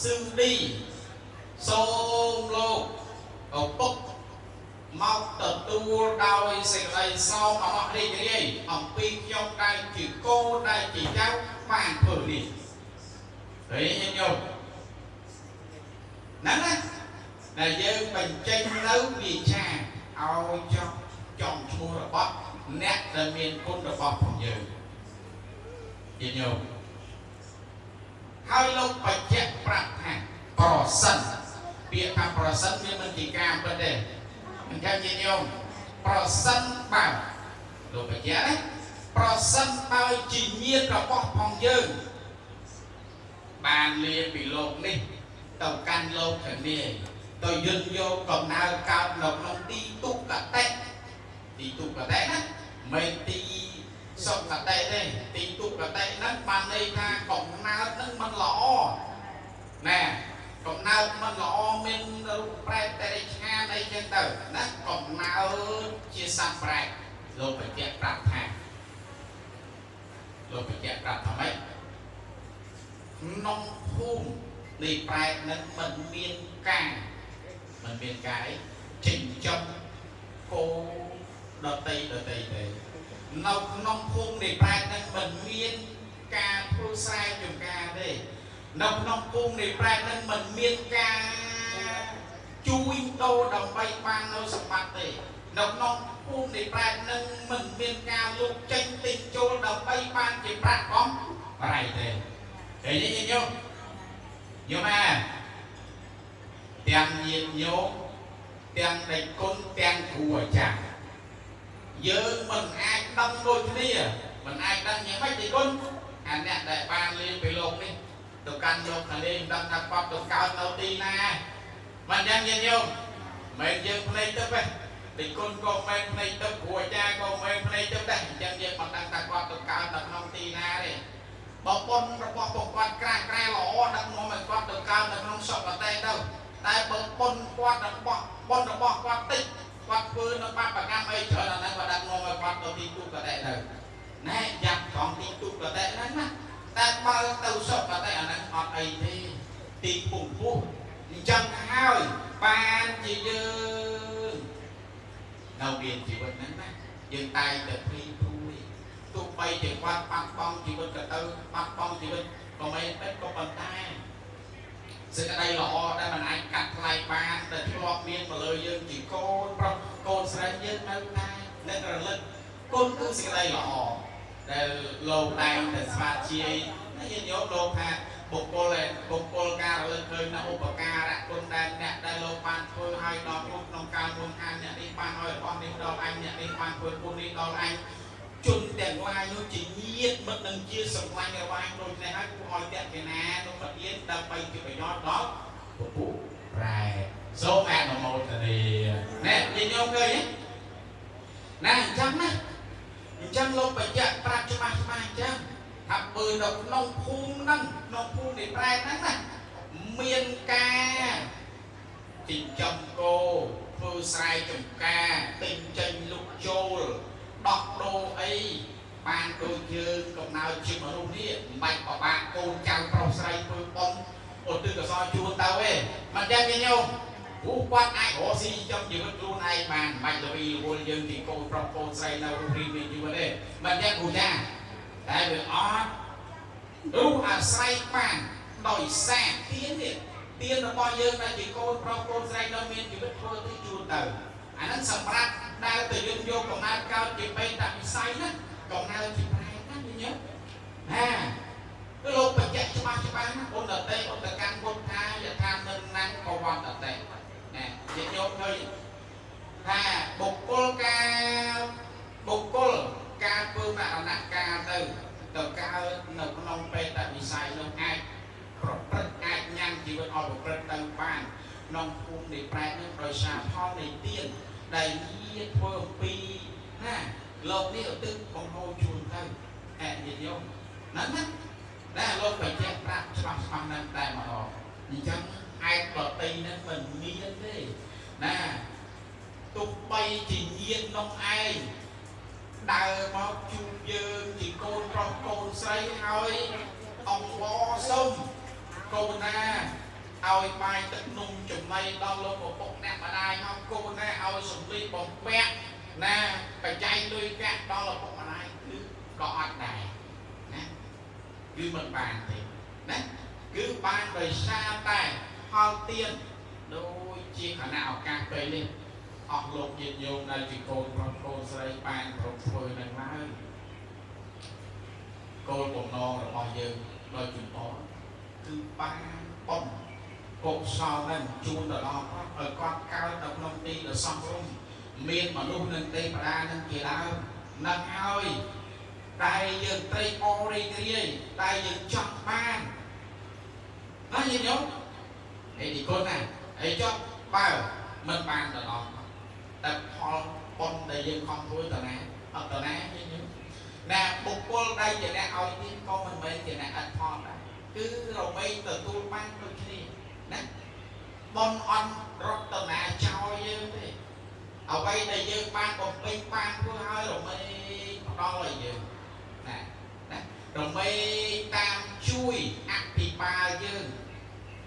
សឹងឌីសូមលោកឪពុកមកទទួលដោយសេចក្តីសោមអមរីករាយអំពីខ្ញុំដែលជាកូនដែលជាចៅបានធ្វើនេះហើយញញោមហ្នឹងណាដែលយើងបញ្ចេញនៅវិជាឲ្យចំឈ្មោះរបស់អ្នកដែលមានគុណរបស់ផងយើងញញោមហើយលោកបញ្ជាក់ប្រាប់ថាប្រសិនពាក្យថាប្រសិនវាមិនជាការពិតទេអញ្ចឹងញាតិញោមប្រសិនបើលោកបញ្ជាក់ណាប្រសិនបើជាញាតិរបស់ផងយើងបានលាពីលោកនេះទៅកាន់លោកខាងនេះទៅយន្តយកកំណើកើតនៅក្នុងទីទុក្ខតេណាមិនទីសុខតេទេទីទុក្ខតេហ្នឹងបានន័យថាកំណើតហ្នឹងមិនល្អណាកំណើតមិនល្អមានរូបប្រែតតែឆានអីចឹងទៅណាកំណើតជាសត្វប្រែតលោកបញ្ជាក់ប្រាប់ថាម៉េចក្នុងភូមិនៃប្រែតហ្នឹងមិនមានការចិញ្ចឹមគោដតីទេនៅក្នុងភូមិនៃប្រែតហ្នឹងមិនមានការធ្វើស្រែចម្ការទេនៅក្នុងភូមិនៃប្រែតហ្នឹងមិនមានការជួយដូរដើម្បីបាននៅសម្បត្តិទេនៅក្នុងភូមិនៃប្រែតហ្នឹងមិនមានការលុបចេញទិញចូលដើម្បីបានជាប្រាក់កំប្រៃទេហើយនេះញោមណាទាំងញាតិញោម ទាំងដេចគុណទាំងគ្រូអាចារ្យយើងមិនអាចដឹងដូចគ្នាមិនអាចដឹងយ៉ាងម៉េចដេចគុណអាអ្នកដែលបានរៀនពីលោកនេះទៅកាន់លោកខាងនេះដឹងថាគាត់ទៅកើតនៅទីណាមិនយ៉ាងញាតិញោមមិនយើងភ្នែកទឹកទេដេចគុណក៏មិនភ្នែកទឹកគ្រូអាចារ្យក៏មិនភ្នែកទឹកដែរអញ្ចឹងយើងមិនដឹងថាគាត់ទៅកើតនៅក្នុងទីណាទេបើប៉ុនរបស់ពួកគាត់ក្រាស់ក្រែល្អដឹកនាំឲ្យគាត់ទៅកើតនៅក្នុងសុគតិទៅតែបើប៉ុនគាត់របស់ប៉ុនរបស់គាត់តិចគាត់ធ្វើនៅបាបកម្មអីច្រើនអាហ្នឹងគាត់ដឹកនាំឲ្យគាត់ទៅទីទុគតិទៅណែយ៉ាប់ของទីទុគតិហ្នឹងណាតែបើទៅសុគតិអាហ្នឹងអត់អីទេទីពុំពោះអញ្ចឹងហើយបានជាយើងនៅមានជីវិតហ្នឹងណាយើងតែងតែព្រីព្រួយទោះបីជាគាត់បាត់បង់ជីវិតក៏ទៅបាត់បង់ជីវិតក៏មិនពេកក៏ប៉ុន្តែសេចក្តីល្អដែលមិនអាចកាត់ថ្លៃបានតែធ្លាប់មានមកលើយើងជាកូនប្រុសកូនស្រីយើងនៅតែនឹករលឹកគុណគឺសេចក្តីល្អដែលលោកតែងតែស្វាជាយយើងយកលោកថាបុគ្គលការរលឹកឃើញនៅឧបការៈគុណដែលអ្នកដែលលោកបានធ្វើឲ្យដល់លោកក្នុងការមុនខាងអ្នកនេះបានឲ្យរបស់នេះដល់អញអ្នកនេះបានធ្វើគុណនេះដល់អញជនទាំងឡាយនោះជាញាតិមិត្តនឹងជាសម្លាញ់របស់អញដូចនេះហើយគួរឲ្យតេកេណានោះប្រទៀនដើម្បីជាប្រយោជន៍ដល់ពពុះប្រែសូមអនុមោទនាណែញាតិញោមឃើញណាអញ្ចឹងណាអញ្ចឹងលោកបញ្ជាក់ប្រាប់ច្បាស់អញ្ចឹងថាបើនៅក្នុងភូមិហ្នឹងក្នុងភូមិនៃប្រែហ្នឹងណាមានការចិញ្ចឹមគោធ្វើស្រែចម្ការទិញចេញលុកចូលដោះដូរអីបានដូចយើងកំណើតជាមនុស្សនេះមិនបាច់បបាក់កូនចៅប្រុសស្រីធ្វើបុណ្យឧទ្ទិសកុសលជូនទៅទេមិនចឹងទេញោមព្រោះគាត់អាចរកស៊ីចំជីវិតខ្លួនឯងបានមិនបាច់លវីលវល់យើងទីកូនប្រុសកូនស្រីនៅរូបរាងមានជីវិតទេមិនចឹងគ្រូចាតែវាអត់រូបអាស្រ័យបានដោយសារទាននេះទានរបស់យើងដែលជាកូនប្រុសកូនស្រីនៅមានជីវិតធ្វើទៅជូនទៅអាហ្នឹងសម្រាប់ដែលទៅយើងយកកំណើតកើតជាបេតវិស័យណាកំណើតជាប្រែណាញញឹមណាគឺលោកបញ្ជាក់ច្បាស់ណាឧត្តតេឧត្តកម្មពុទ្ធាយថានិន្នាបវន្តតេណាជាយកឃើញថាបុគ្គលការធ្វើមរណកាលទៅកើតនៅក្នុងបេតវិស័យនោះអាចប្រព្រឹត្តអាចញ៉ាំងជីវិតអស់ប្រព្រឹត្តទៅបានក្នុងភូមិនៃប្រែនឹងដោយសារផលនៃទានដែលញាតិធ្វើអំពីណាលោកនេះឧទ្ទិសបង្ហូរជូនទៅអញ្ញាតិញោមហ្នឹងណាតែលោកបញ្ជាក់ប្រាប់ច្បាស់ណាស់តែម្ដងអញ្ចឹងហេតុប្រតិហ្នឹងមិនមានទេណាទុកបីជាញាតិនោះឯងដើរមកជួបយើងជាកូនប្រុសកូនស្រីហើយអង្គសុំកូនណាឲ្យបាយទឹកនំចំណីដល់លោកឪពុកអ្នកម្ដាយមកកូនណាឲ្យសម្លៀកបំពាក់ណាបច្ច័យលុយកាក់ដល់ឪពុកម្ដាយគឺក៏អត់ដែរណាគឺមិនបានទេណាគឺបានដោយសារតែផលទានដូចជាគណៈឱកាសពេលនេះអស់លោកញាតិញោមដែលជាកូនប្រុសកូនស្រីបានប្រពធ្វើនឹងឡើយគោលបំណងរបស់យើងដោយជំនន់គឺបានប៉ុនកុសលនឹងជូនទៅដល់គាត់ឲ្យគាត់កើតនៅក្នុងទីដ៏សមរម្យមានមនុស្សនឹងទេវតានឹងជាដើមនឹងហើយតែយើងត្រេកអររីករាយតែយើងចង់បានណាញាតិញោមអីទីគុណណាអីចង់បើមិនបានទៅដល់តែផលប៉ុនដែលយើងខំធ្វើតណាអត់តណាញាតិញោមណាបុគ្គលដែលជាអ្នកឲ្យទានក៏មិនមែនជាអ្នកអត់ផលដែរគឺរមែងទទួលបានដូចគ្នាណាbon on រត់ទៅណាចោលយើងទេអ្វីដែលយើងបានបំពេញបានធ្វើឲ្យរមែងផ្ដល់ឲ្យយើងណារមែងតាមជួយអភិបាលយើង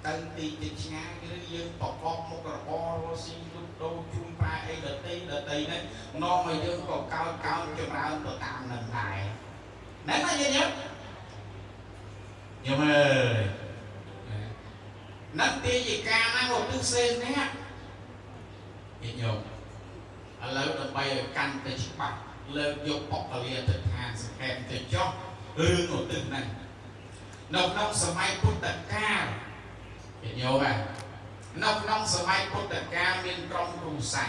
ទៅទីជិតឆ្ងាយឬយើងប្រកបមុខរបររស់ស៊ីលុបដូរជួយប្រែអីដតីហ្នឹងនាំឲ្យយើងក៏កោតចម្រើនទៅតាមនឹងដែរណាណាយើងញឹមអើយนั่นตีជាការណាឧទ្ទិសសេននេះញាតិញោមឥឡូវដើម្បីឲ្យកាន់តែច្បាស់លើកយកបុគ្គលាទិដ្ឋានសង្ខេបទៅចុះរឿងឧទ្ទិសហ្នឹងនៅក្នុងសម័យពុទ្ធកាលញាតិញោម nông sớm mai cốt tất cả miền trong rù sài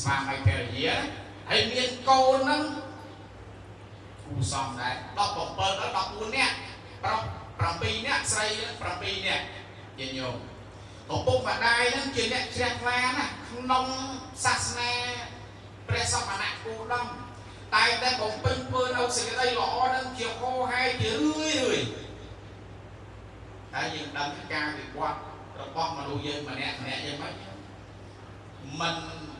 mà mày kể gì á hay miền cô nâng cù sòng đấy đọc bổng bơ đó đọc buồn nè pram pi nè say pram pi nè nhiều nhiều tổ bông và đai nâng chuyện nè chuyện la nè nông sát nè presop mà nè cô đông tay tay bổng pin bơ đâu sẽ đây lọ nâng chiều khô hai chữ rồi tại vì đâm cái ca thì qua rồi con mà nuôi dân mà nè dân mấy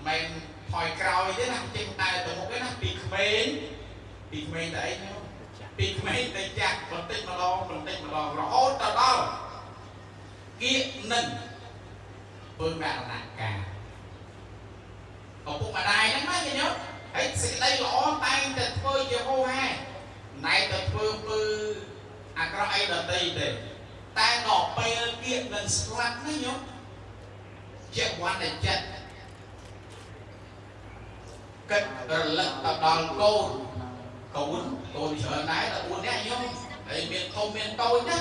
mình hồi còi thế nào trên tay từ một cái nó bị mền đấy bị mền để chặt mình tích mà lo rồi hốt tao đó kia nâng phương bạn là cả còn cũng mà đài nó nói gì nhớ ấy sẽ đây lõ tay tật phơi chưa hô ha này tật phơi à có ai đợt đây để tay nọ bay kia nâng slap nó nhớ chết quan này chết cái lần tập đoàn côn sợ nãy là uốn nhẹ nhung để miền không miền tôi nhá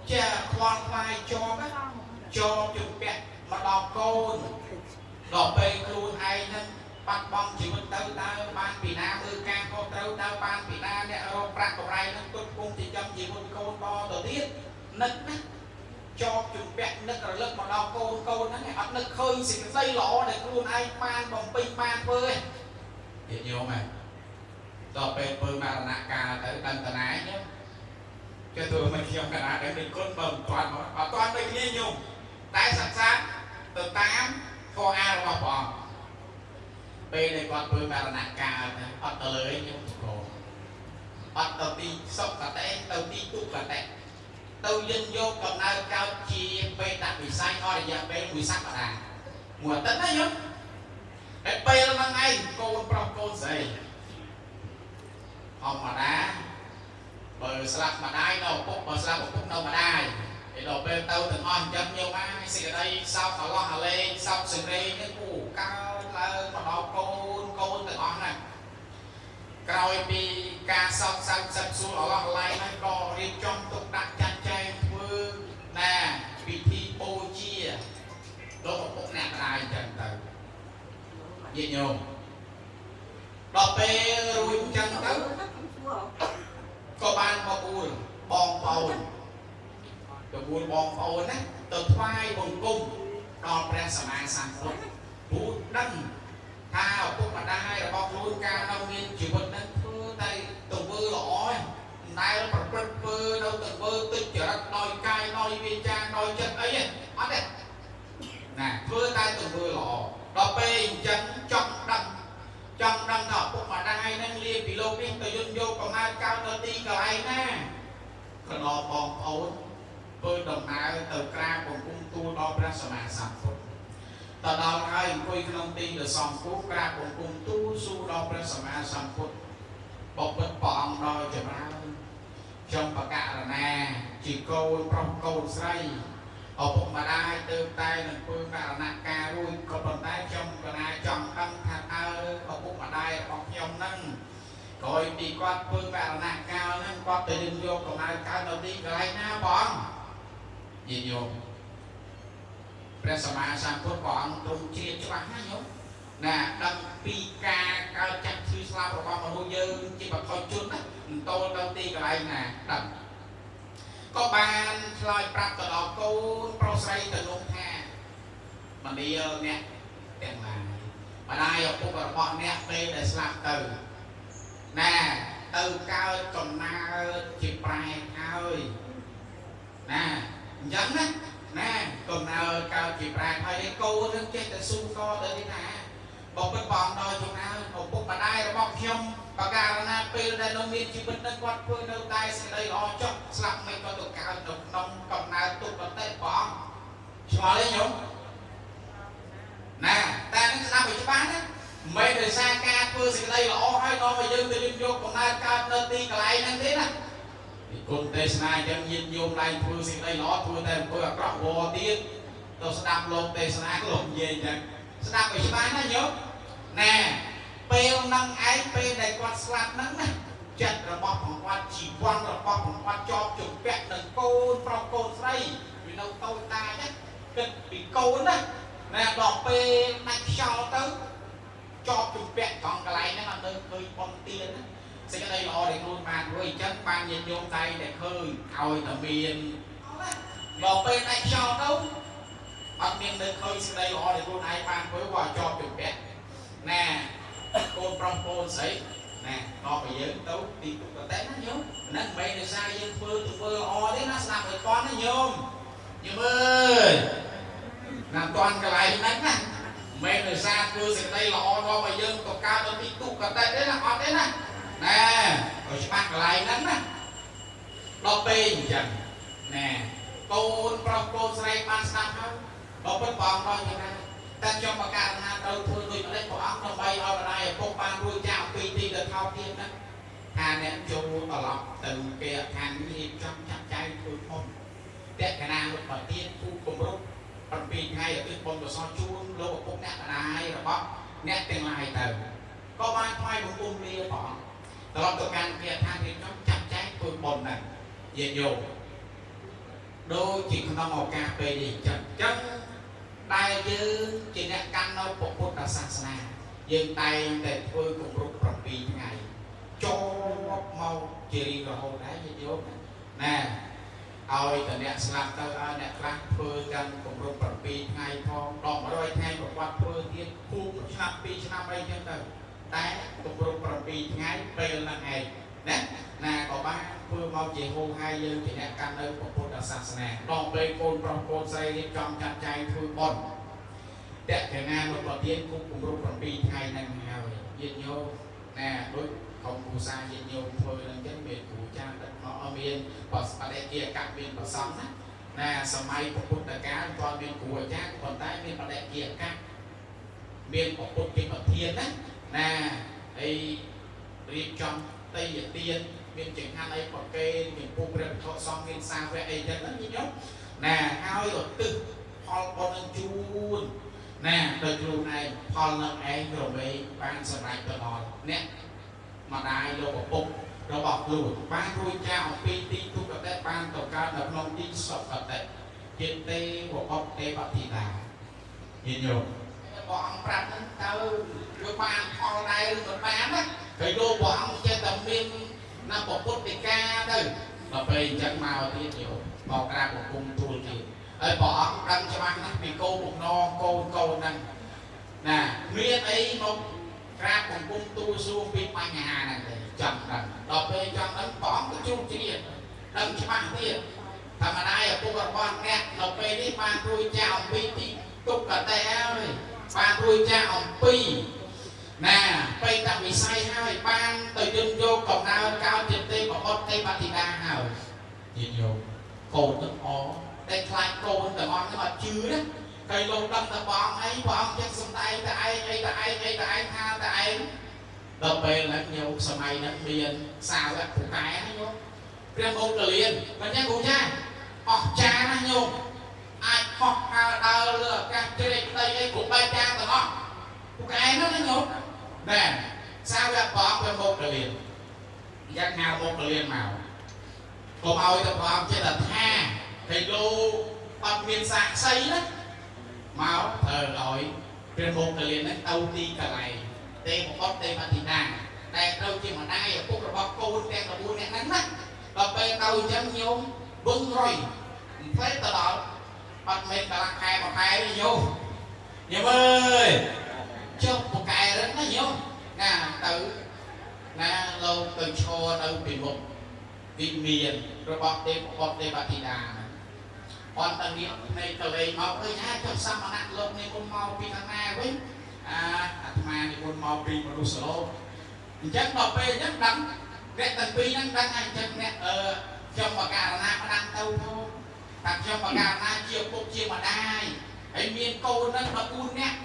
cha khoan khoai cho chụp kẹt mà đào côn đào bê luôn hay nên bắt bom chỉ mình tao ban bị na mưa ca con tao ban bị na nè rồi bạc của này nó cung chỉ chăm chỉ một côn to đầu tiên nứt cho chụp kẹt nứt rồi lật mà đào côn nó này bắt nứt khơi xịt dây lọ để luôn ai ban bằng pin ban phơi hiểu nhiều màต่อไปเปิดมาหน้าการแต่ดันตนายเนี่ยจะตัวมันเที่ยวขนาดได้เป็นคนเบิ่งตอนมาตอนไปนี่ยุ่งตายสักสักตัวตามโฟอาร์มาปองไปในก่อนเปิดมาหน้าการนะอัดเลยยุ่งโกอัดตัวตีซอกกระเตะตัวตีตุ๊กกระเตะตัวยันโยกกับนายก้าวจีไปตัดวิสัยอ้อยยังไปวิสักกระดาษหัวตั้งนั่นยุ่งไปแล้วมันไงโกนปลอกโกนใส่ông mà đá bờ slap mà đai đâu cúc bờ slap một cúc đâu mà đai thì đồ bên tao từng on chân nhiều mai xì ở đây sau thảo lo hà lên sau sừng đây cái củ cao là mà nó côn từng on này cao pi ca sau xuống ở lo lại hay có riêng trong tục đặt chăn chay mưa nè bị thi bô chia đó một cúc nè đai chân từ gì nhiều đọc bê rồi chân tới có ban bao bùn bong bầu từ bùn bong bầu nè từ vai bồng cung đòn ren sàm an sàm phun bút đăng thao cũng mà đai là bong luôn ca nông nhiên chỉ một nâng thưa tay từ vơ lõ nay nó bật vơ đâu từ vơ tích trở đất nói cay nói vi trang nói chân ấy hết đấy nè thưa tay từ vơ lõ đọc bê chân trong đăng thọ cũng mà đai nâng liên bị lô bên từ dân vô còn ai cao tơ ti cờ ai nè còn nó bong ổn tôi đồng nào từ ra còn cung tu đo ra sờ mà sắm phút tờ đó ai quay cái thông tin được xong phút ra còn cung tu su đo ra sờ mà sắm phút bọc bên bọng đo chở ra trong bậc cả là nè chỉ câu trong câu say ở bụng mà đai từ tay là phương là nặng ca rồi còn bàn tay trong cái này chọn đăng thang ở bụng mà đai bọc nhom nâng rồi đi qua phương là nặng cao nâng qua từ đường vô còn ai cao đầu tiên cái na bón gì vô bây giờ mà sang phút bón tung chia cho bạn nhớ nè đăng pi ca cao chặt thư sao của con mà nuôi dơ chỉ bật thôi chút á tôi đầu tiên cái này đăng có ban lòi bạc từ đó câu pro say từ lúc ha mà đi nè tiền mà đây ở khu vực bọn nè về để làm từ nè từ cao còn na chỉ bài cao ơi nè dẫn á nè còn nào cao chỉ bài thôi cái câu nó chết từ su co tới thế nào bọc bên bọn đôi chỗ nào một bụng mà đây là bọc nhông và cả làពេលដែលនំមានជីវិតនៅគាត់ធ្វើនៅតែសេចក្តីល្អចុះស្លាប់មិនក៏ទៅកើតនៅក្នុងកំណើតទុកប្រទេសព្រះអង្គឆ្ងល់ទេញោមណែតែនឹងស្ដាប់ឲ្យច្បាស់ណាមិនដោយសារការធ្វើសេចក្តីល្អហើយនាំឲ្យយើងទៅលៀនយកកំណើតកើតនៅទីកន្លែងហ្នឹងទេណាពីគុណទេសនាយើងញាតិញោមឡើងធ្វើសេចក្តីល្អធ្វើតែអំពើអាក្រក់វល់ទៀតទៅស្ដាប់លោកទេសនាលោកនិយាយចឹងស្ដាប់ឲ្យច្បាស់ណាញោមណែពេលនឹងឯងពេលដែលគាត់ស្លាប់ហ្នឹងណាចិត្តរបស់ของគាត់ជីវ័នរបស់ของគាត់ជាប់ជំពាក់នឹងកូនប្រុសកូនស្រីវានៅតូចតាចណា គិតពីកូនណាណែដល់ពេលដាច់ខ្យល់ទៅជាប់ជំពាក់កង់កន្លែងហ្នឹងអត់ទៅឃើញប៉ុនទៀនណាសេចក្តីល្អដែលខ្លួនបានរួចអញ្ចឹងបានញាតិញោមតែតែឃើញឲ្យតែមានដល់ពេលដាច់ខ្យល់ទៅអត់មាននៅឃើញសេចក្តីល្អដែលខ្លួនឯងបានធ្វើក៏ជាប់ជំពាក់ណែកូនប្រុសកូនស្រីណែដល់ពេលយើងទៅទីទុកតែណាញោមហ្នឹងមិនមែនដោយសារយើងធ្វើល្អទេណាស្ដាប់ឲ្យតន់ណាញោមអើយណាតន់កន្លែងហ្នឹងណាមិនដោយសារធ្វើសេចក្តីល្អនាំឲ្យយើងទៅកើតទៅទីទុកតែទេណាអត់ទេណាណែឲ្យច្បាស់កន្លែងហ្នឹងណាដល់ពេលអញ្ចឹងណែកូនប្រុសកូនស្រីបានស្ដាប់ហើយដល់ពេលបងដល់យ៉ាងណាតែខ្ញុំប្រកាសថាត្រូវធ្វើដូចម្ដេចព្រះអង្គដើម្បីឲ្យម្ដាយឪពុកបានរួចចាកពីទីទៅថោកទៀតណាថាអ្នកចូលត្រឡប់ទៅគេឋានរៀបចំចាត់ចែងធ្វើមុនតេកណាលោកប្រទានគូគម្រប់7ថ្ងៃឧទ្ទិសបុណ្យកុសលជូនលោកឪពុកអ្នកម្ដាយរបស់អ្នកទាំងឡាយទៅក៏បានថ្វាយបង្គំលាព្រះអង្គត្រឡប់ទៅកាន់គេឋានរៀបចំចាត់ចែងធ្វើបុណ្យហ្នឹងយាយយោដូចជាក្នុងឱកាសពេលនេះអញ្ចឹងដែលយើងជាអ្នកកាន់នៅពុទ្ធសាសនាយើងតែងតែធ្វើគម្រប់7ថ្ងៃចូលមកជារៀងរហូតដែរញាតិញោមណាឲ្យតែអ្នកស្លាប់ទៅឲ្យអ្នកខ្លះធ្វើកាន់គម្រប់7ថ្ងៃផងដល់100ថ្ងៃប្រវត្តិធ្វើទៀតគូឆ្នាំ2ឆ្នាំអីចឹងទៅតែគម្រប់7ថ្ងៃពេលហ្នឹងឯងណាក៏បានធ្វើមកជាហូរហើយយើងជាអ្នកកាន់នៅពុទ្ធសាសនាដល់ពេលកូនប្រុសកូនស្រីរៀបចំចាត់ចែងធ្វើបុណ្យតេកណាលោកប្រទានគប់គម្រប់7ថ្ងៃហ្នឹងហើយញាតិញោមណាដូចក្រុមគ្រួសារញាតិញោមធ្វើហ្នឹងចឹងមានគ្រូចាស់ទឹកមកមានបដិគាកៈមានប្រសងណាសម័យពុទ្ធកាលគាត់មានគ្រូអាចារ្យប៉ុន្តែមានបដិគាកៈមានពុទ្ធជាប្រធានណាហើយរៀបចំតៃយទានមានចង្ហាន់អីប្រកេនមានពុះព្រះវិធសង្ឃមានសាវកអីចឹងហ្នឹងញោមណាហើយឧទ្ទិសផលបុណ្យនឹងជូនណាទៅខ្លួនឯងផលនឹងឯងរមែងបានសម្រេចទៅដល់អ្នកម្ដាយលោកឪពុករបស់ខ្លួនបានរួចចាកអំពីទីទុក្ខតេបានទៅកើតនៅក្នុងទីសុខតេជាទេវបុត្រទេវធីតាញញោមព្រះអង្គប្រាប់ហ្នឹងទៅវាបានផលដែរឬមិនបានណាហើយលោកព្រះអង្គចេះតែមានណាពុទ្ធដីកាទៅដល់ពេលអញ្ចឹងមកទៀតញោមមកក្រាបបង្គំទូលទៀតហើយព្រះអង្គដឹងច្បាស់ណាស់ពីគោលបំណងកូនហ្នឹងណាមានអីមកក្រាបបង្គំទូលសួរពីបញ្ហាហ្នឹងទេចាំដឹងដល់ពេលចាំដឹងព្រះអង្គក៏ជួបជ្រាបដឹងច្បាស់ទៀតធម្មតាឪពុករបស់អ្នកដល់ពេលនេះបានរួចចាកអំពីទីទុក្ខតេហើយបានរួចចាកអំពីណាបេតវិស័យហើយបានទៅយន់យកកំណើតកោចិត្តទេបបុត្រទេវធីតាហើយញាតិញោមកូនទាំងអស់តែខ្លាចកូនទាំងអស់ហ្នឹងអត់ជឿណាគេលោកដឹងតែព្រះអង្គអីព្រះអង្គចេះសំដែងតែឯងអីតែឯងអីតែឯងថាតែឯងដល់ពេលហ្នឹងញោមសម័យហ្នឹងមានសាវកពូកែណាញោមព្រះមុខកលៀនមិនចឹងគ្រូចាអស់ចាណាញោមអាចហោះហើរដើរលើអាកាសជ្រែកដីអីគ្រប់បែបយ៉ាងទាំងអស់ពូកែហ្នឹងណាញោមណែសាវកព្រះអង្គព្រះមុខកលៀនយ៉ាងហៅមុខកលៀនមកកុំឲ្យតែព្រះអង្គចេះតែថាហើយលោកអត់មានសាក្សីណាមកធ្វើឲ្យព្រះមុខកលៀនហ្នឹងទៅទីកន្លែងទេវបុត្រទេវធីតាតែត្រូវជាម្ដាយឪពុករបស់កូនទាំង9នាក់ហ្នឹងណាដល់ពេលទៅអញ្ចឹងញោមវឹងរុយផ្លេតទៅដល់អត់មានកន្លះខែមួយខែទេញោមអើយចុះពូកែរឹងណាញោមណាទៅណាលោកទៅឈរនៅពីមុខវិមានរបស់ទេវបុត្រទេវធីតាអត់តានេះនៃកលេងមកអើយហាចុះសមណៈលោកនេះគុំមកពីខាងណាវិញអាត្មានេះគុំមកពីមនុស្សលោកអញ្ចឹងដល់ពេលអញ្ចឹងដឹងអ្នកទាំងពីរហ្នឹងដឹងអញ្ចឹងអ្នកខ្ញុំបការណាផ្ដាំទៅthôiតែខ្ញុំបការណាជាពុកជាម្ដាយហើយមានកូនហ្នឹង14នាក់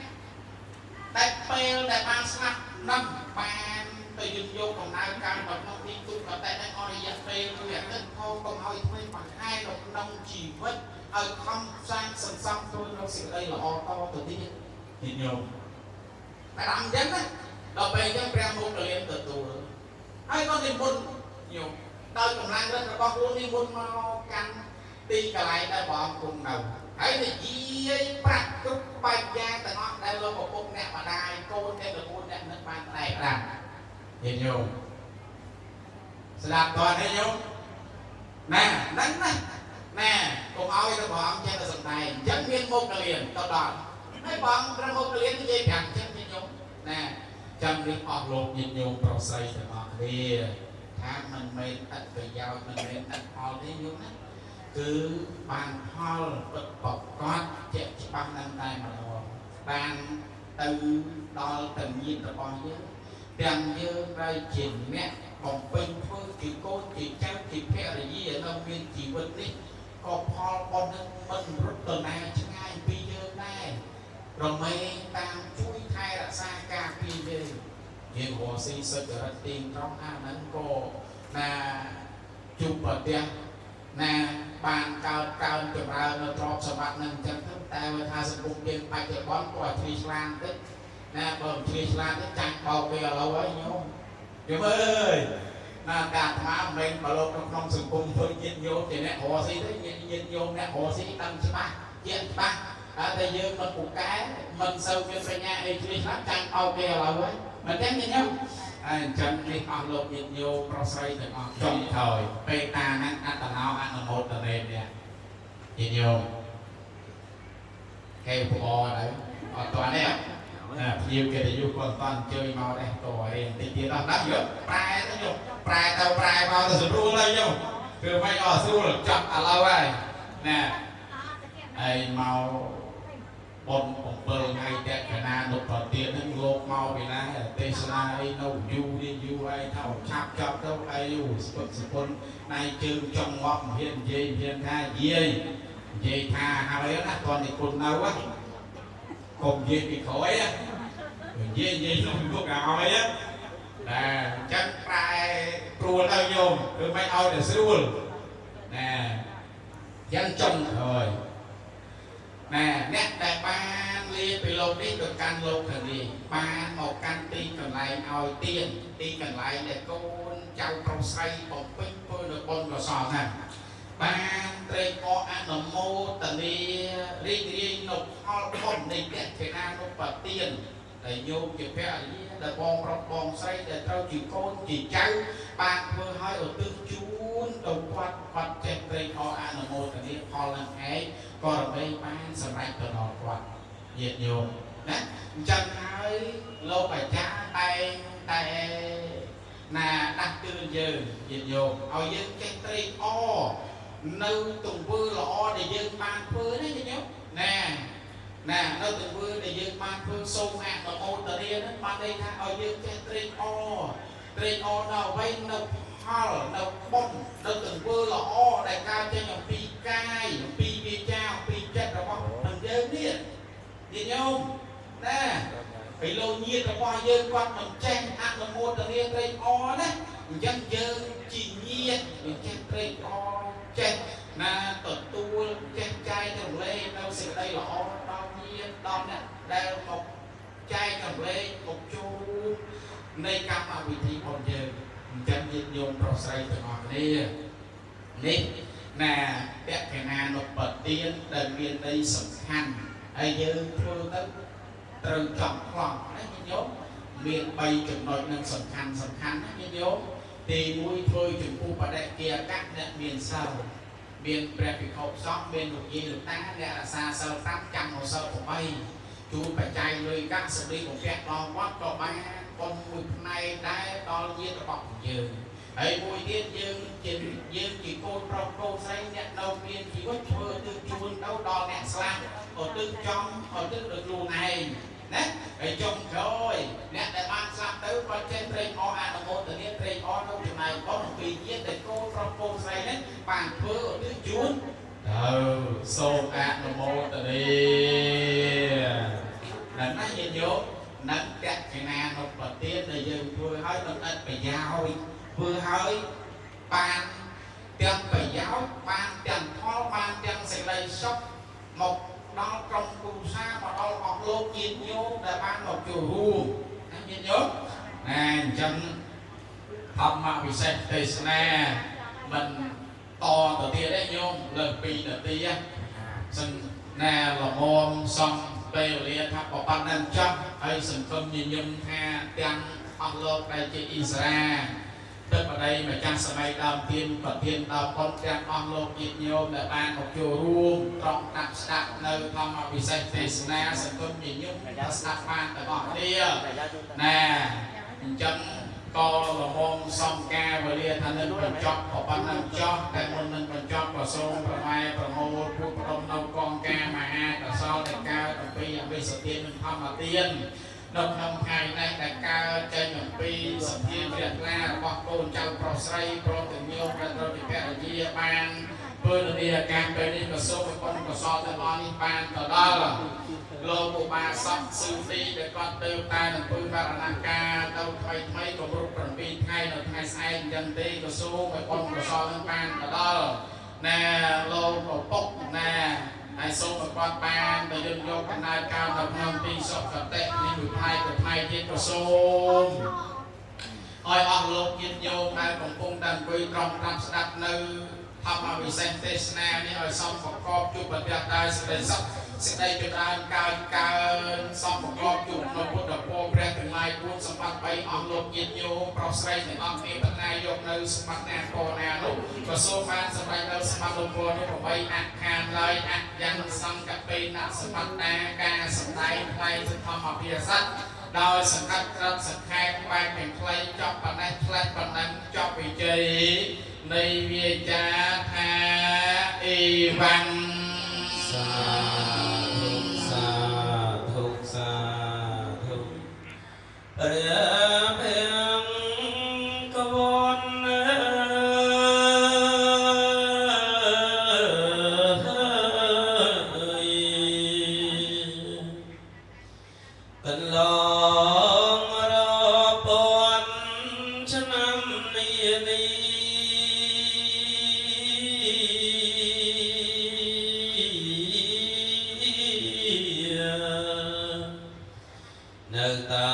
តែពេលដែលបានស្លាប់នឹងបានទៅយល់យកកំណើតការបំណងនេះទុកក៏តែនឹងអរិយពេលមួយអាទិត្យផងកុំឲ្យថ្មីបន្ថែមក្នុងជីវិតឲ្យខំសាងសន្សំធ្វើនៅសេចក្តីល្អតទៅទៀតនេះញោមតែដល់អញ្ចឹងណាដល់ពេលអញ្ចឹងព្រះមុខកលៀនទទួលហើយក៏និមន្តញោមដោយកម្លាំងរិទ្ធរបស់ខ្លួននិមន្តមកកាន់ទីកន្លែងដែលព្រះអង្គគង់នៅ ហើយនិយាយប្រាក់គ្រប់បែបយ៉ាងទាំងអស់ដែលលោកប្រពុកអ្នកម្ដាយកូនអ្នកលោកអ្នកនឹងបានផ្នែកដាំញាតិញោមស្ដាប់តើទេញោមណាហ្នឹងណាណាកុំឲ្យទៅបងចេះតែសំដែងអញ្ចឹងមានមុខកលៀនទៅដល់ហើយបងប្រមុខកលៀននិយាយប្រាប់អញ្ចឹងញាតិញោមណាចាំរៀបអស់លោកញាតិញោមប្រុសស្រីទាំងអស់គ្នាថាមិនមែនឥតប្រយោជន៍មិនមែនឥតផលទេញោមណាគឺបានផលពិតប្រកបជាក់ច្បាស់នឹងតែម្ដងបានទៅដល់ទៅញាតិរបស់យើងទាំងយើងត្រូវជាអ្នកបំពេញធ្វើជាកូនជាចៅជាភរិយានៅមានជីវិតនេះក៏ផលបុណ្យនឹងមិនរត់ទៅណាឆ្ងាយពីយើងដែររមែងតាមជួយថែរក្សាការពារយើងយើងរស់ស៊ីសុចរិតទីត្រង់អាហ្នឹងក៏ណាជួបប្រទះណាបានកើតចម្រើននៅទ្រព្យសម្បត្តិនឹងចឹងទៅតែវាថាសង្គមយើងបច្ចុប្បន្នក៏ជ្រីឆ្លាងតិចណាបើជ្រីឆ្លាងតិចចាញ់បោកវាឥឡូវហើយញោមយល់អើយណាការថ្មមិនបើលោកក្នុងសង្គមធ្វើញាតិញោមជាអ្នករស់ស៊ីទេញាតិញោមអ្នករស់ស៊ីដឹងច្បាស់ជាច្បាស់តែយើងមិនពូកែមិនសូវមានបញ្ញាអីជ្រីឆ្លាងចាញ់បោកវាឥឡូវហើយមិនទេញាតិញោមអញ្ចឹងនេះអស់លោកញាតិញោមប្រុសស្រីទាំងអស់ចុងថយពេលតាហ្នឹងអត្តនោអនុមោទនានេះញាតិញោមកែពអដែរអត់តាន់ទេភ្ញៀវកិត្តិយសគាត់អត់អញ្ជើញមកដែរតរៀនតិចទៀតអត់ដល់យកប្រែទៅយកប្រែទៅប្រែមកទៅស្រួលហើយយកគឺមិនអត់ស្រួលចាប់ឥឡូវហើយណាហើយមកបុណ្យ7ថ្ងៃតេកណានុប្រទាននឹងលោកមកពីណាទេសនាអីនៅយូនេះយូហើយថាឆាប់ចាប់ទៅអីយូស្ពឹកសពុនណៃជើងចង់មកហ៊ាននិយាយថាយាយនិយាយថាហើយណាតននិគុណនៅហ៎កុំនិយាយពីក្រោយនិយាយក្នុងមុខឲ្យណាចឹងប្រែព្រួលទៅញោមគឺមិនឲ្យតែស្រួលណាចឹងចង់ហើយណាអ្នកដែលបានលាពីលោកនេះទៅកាន់លោកខាងនេះបានមកកាន់ទីកន្លែងឲ្យទៀនទីកន្លែងដែលកូនចៅប្រុសស្រីបំពេញធ្វើនៅបុណ្យកុសលណាបានត្រេកអរអនុមោទនារីករាយនៅផលបុណ្យនៃតេកណានុប្រទានដែលញោមជាភរិយាដែលបងប្រុសបងស្រីដែលត្រូវជាកូនជាចៅបានធ្វើឲ្យឧទ្ទិសជូនទៅគាត់ចេះត្រេកអរអនុមោទនាផលនឹងឯងក៏រមែងបានសម្រេចទៅដល់គាត់ញាតិញោមណាអញ្ចឹងហើយលោកអាចារ្យតែណាដាស់តឿនយើងញាតិញោមឲ្យយើងចេះត្រេកអរនៅទង្វើល្អដែលយើងបានធ្វើណាញាតិញោមណានៅទង្វើដែលយើងបានធ្វើសូមអនុមោទនាហ្នឹងបានន័យថាឲ្យយើងចេះត្រេកអរដល់អ្វីនៅផលនៅបុណ្យនៅទង្វើល្អដែលកើតចេញអំពីកាយអំពីវាចាអំពីចិត្តរបស់យើងនេះញាតិញោមណាពីលោកញាតិរបស់យើងគាត់មិនចេះអនុមោទនាត្រេកអរណាអញ្ចឹងយើងជាញាតិយើងចេះត្រេកអរចេះណាទទួលចេះចែករំលែកនៅសេចក្តីល្អដល់ញាតិដល់អ្នកដែលមកចែករំលែកមកចូលនៃកម្មវិធីរបស់យើងអញ្ចឹងញាតិញោមប្រុសស្រីទាំងអស់គ្នានេះណាតេកណានុប្រទានដែលមានន័យសំខាន់ហើយយើងធ្វើទៅត្រូវចង់ខ្លងណាញាតិញោមមាន3ចំណុចនឹងសំខាន់ណាញាតិញោមទី1ធ្វើចំពោះបដិគាកៈអ្នកមានសិលមានព្រះភិក្ខុសង្ឃមានលោកយាយលោកតាអ្នករក្សាសិល5ចាំមកសិល8ជួនបច្ច័យលុយកាក់សម្លៀកបំពាក់ដល់វត្តក៏បានបុណ្យមួយផ្នែកដែរដល់ញាតិរបស់យើងហើយមួយទៀតយើងជាកូនប្រុសកូនស្រីអ្នកនៅមានជីវិតធ្វើទៅជួនទៅដល់អ្នកស្លាប់ឧទ្ទិសចំឧទ្ទិសដល់ខ្លួនឯងណាហើយចុងក្រោយអ្នកដែលបានស្លាប់ទៅគាត់ចេះត្រេកអរអនុមោទនាត្រេកអរនៅចំណែកបុណ្យអំពីញាតិដែលកូនប្រុសកូនស្រីនេះបានធ្វើឧទ្ទិសជូនទៅសូមអនុមោទនាដល់ណាញាតិញោមនឹងតេកណានុប្រទានដែលយើងធ្វើឲ្យនឹងឥតប្រយោជន៍ធ្វើឲ្យបានទាំងប្រយោជន៍បានទាំងផលបានទាំងសេចក្តីសុខមកដល់ក្រុមគ្រួសារមកដល់អស់លោកញាតិញោមដែលបានមកចូលរួមណាញាតិញោមណាអញ្ចឹងធម្មវិសេសទេសនាមិនតទៅទៀតទេញោមលើស2នាទីសិន ណែលមមសំពេលវេលាថាប្រព័ន្ធនឹងចប់ហើយសង្គមញញឹមថាទាំងអស់លោកដែលជាអ៊ីស្រាទឹកបដីម្ចាស់សម័យដើមទៀនប្រធានដល់ប៉ុនទាំងអស់លោកញាតិញោមដែលបានមកចូលរួមត្រង់ដាក់ស្ដាប់នៅធម្មវិសេសទេសនាសង្គមញញឹមស្ដាប់បានទាំងអស់គ្នាណែអញ្ចឹងក៏លំងសំការវេលាថានឹងបញ្ចប់ប្រព័ន្ធនឹងចប់តែមុននឹងបញ្ចប់ក៏សូមប្រម៉ែប្រមូលពុទ្ធប្រមនៅកងការមហាកសលដែលកើតអំពីអវិសទាននិងធម្មទាននៅក្នុងថ្ងៃនេះដែលកើតចេញអំពីសភាជ្រះថ្លារបស់កូនចៅប្រុសស្រីព្រមទាំងញោមប្រតិភពរាជាបានធ្វើនានាការពេលនេះក៏សូមឲ្យបុណ្យកុសលទាំងអស់នេះបានទៅដល់លោកឧបាសកស៊ឺទីដែលគាត់ទៅតែនឹងពើបរណការទៅថ្មីក៏គ្រប់7ថ្ងៃនៅថ្ងៃស្អែកអញ្ចឹងទេក៏សូមឲ្យបុណ្យកុសលនឹងបានទៅដល់ណែលោកពុកណែហើយសូមឲ្យគាត់បានទៅយកកណ្ដាលកោនៅក្នុងទីសុខតិនេះមួយថ្ងៃក៏ថ្ងៃទៀតក៏សូមឲ្យអស់លោកញាតិញោមដែលកំពុងតែអង្គុយត្រង់តាមស្ដាប់នៅធម្មវិសេសទេសនានេះឲ្យសំប្រកបជួបប្រទះតែសេចក្តីសុខសេចក្តីចម្រើនកើនសំប្រកបជួបនៅពុទ្ធពរព្រះទាំងឡាយ4សម្បត្តិ3អស់លោកញាតិញោមប្រុសស្រីទាំងអស់គ្នាបណ្ណាយកនៅសម្បត្តិណាពរណានោះក៏សូមបានសម្រេចនៅសម្បត្តិលោកពរនោះ8អខានឡើយអយ៉ាងសង្កបេណសម្បត្តិណាការសម្ដែងថ្លៃធម្មភាសាដោយសង្កត់ក្រិតសង្ខេបបែបទាំងខ្លីចប់ប៉ុណ្ណេះផ្លែប៉ុណ្ណឹងចប់វិជ័យនៃវាចាថាអេវ៉ាន់សាធុសាធុព្រះភេងកវនកន្លងរាប់ពាន់ឆ្នាំនេះនៅតែ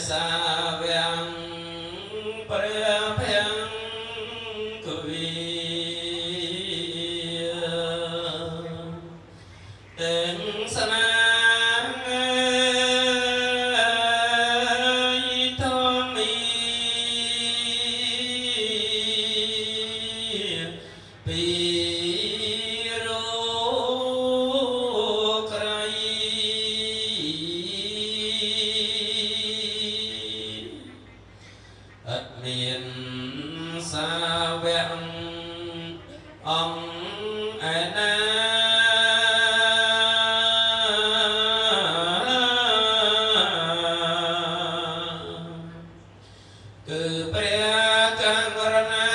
សាវាំងព្រះភេងកវីទាំងស្នាមានសាវៈអង្គឯណាគឺព្រះករុណា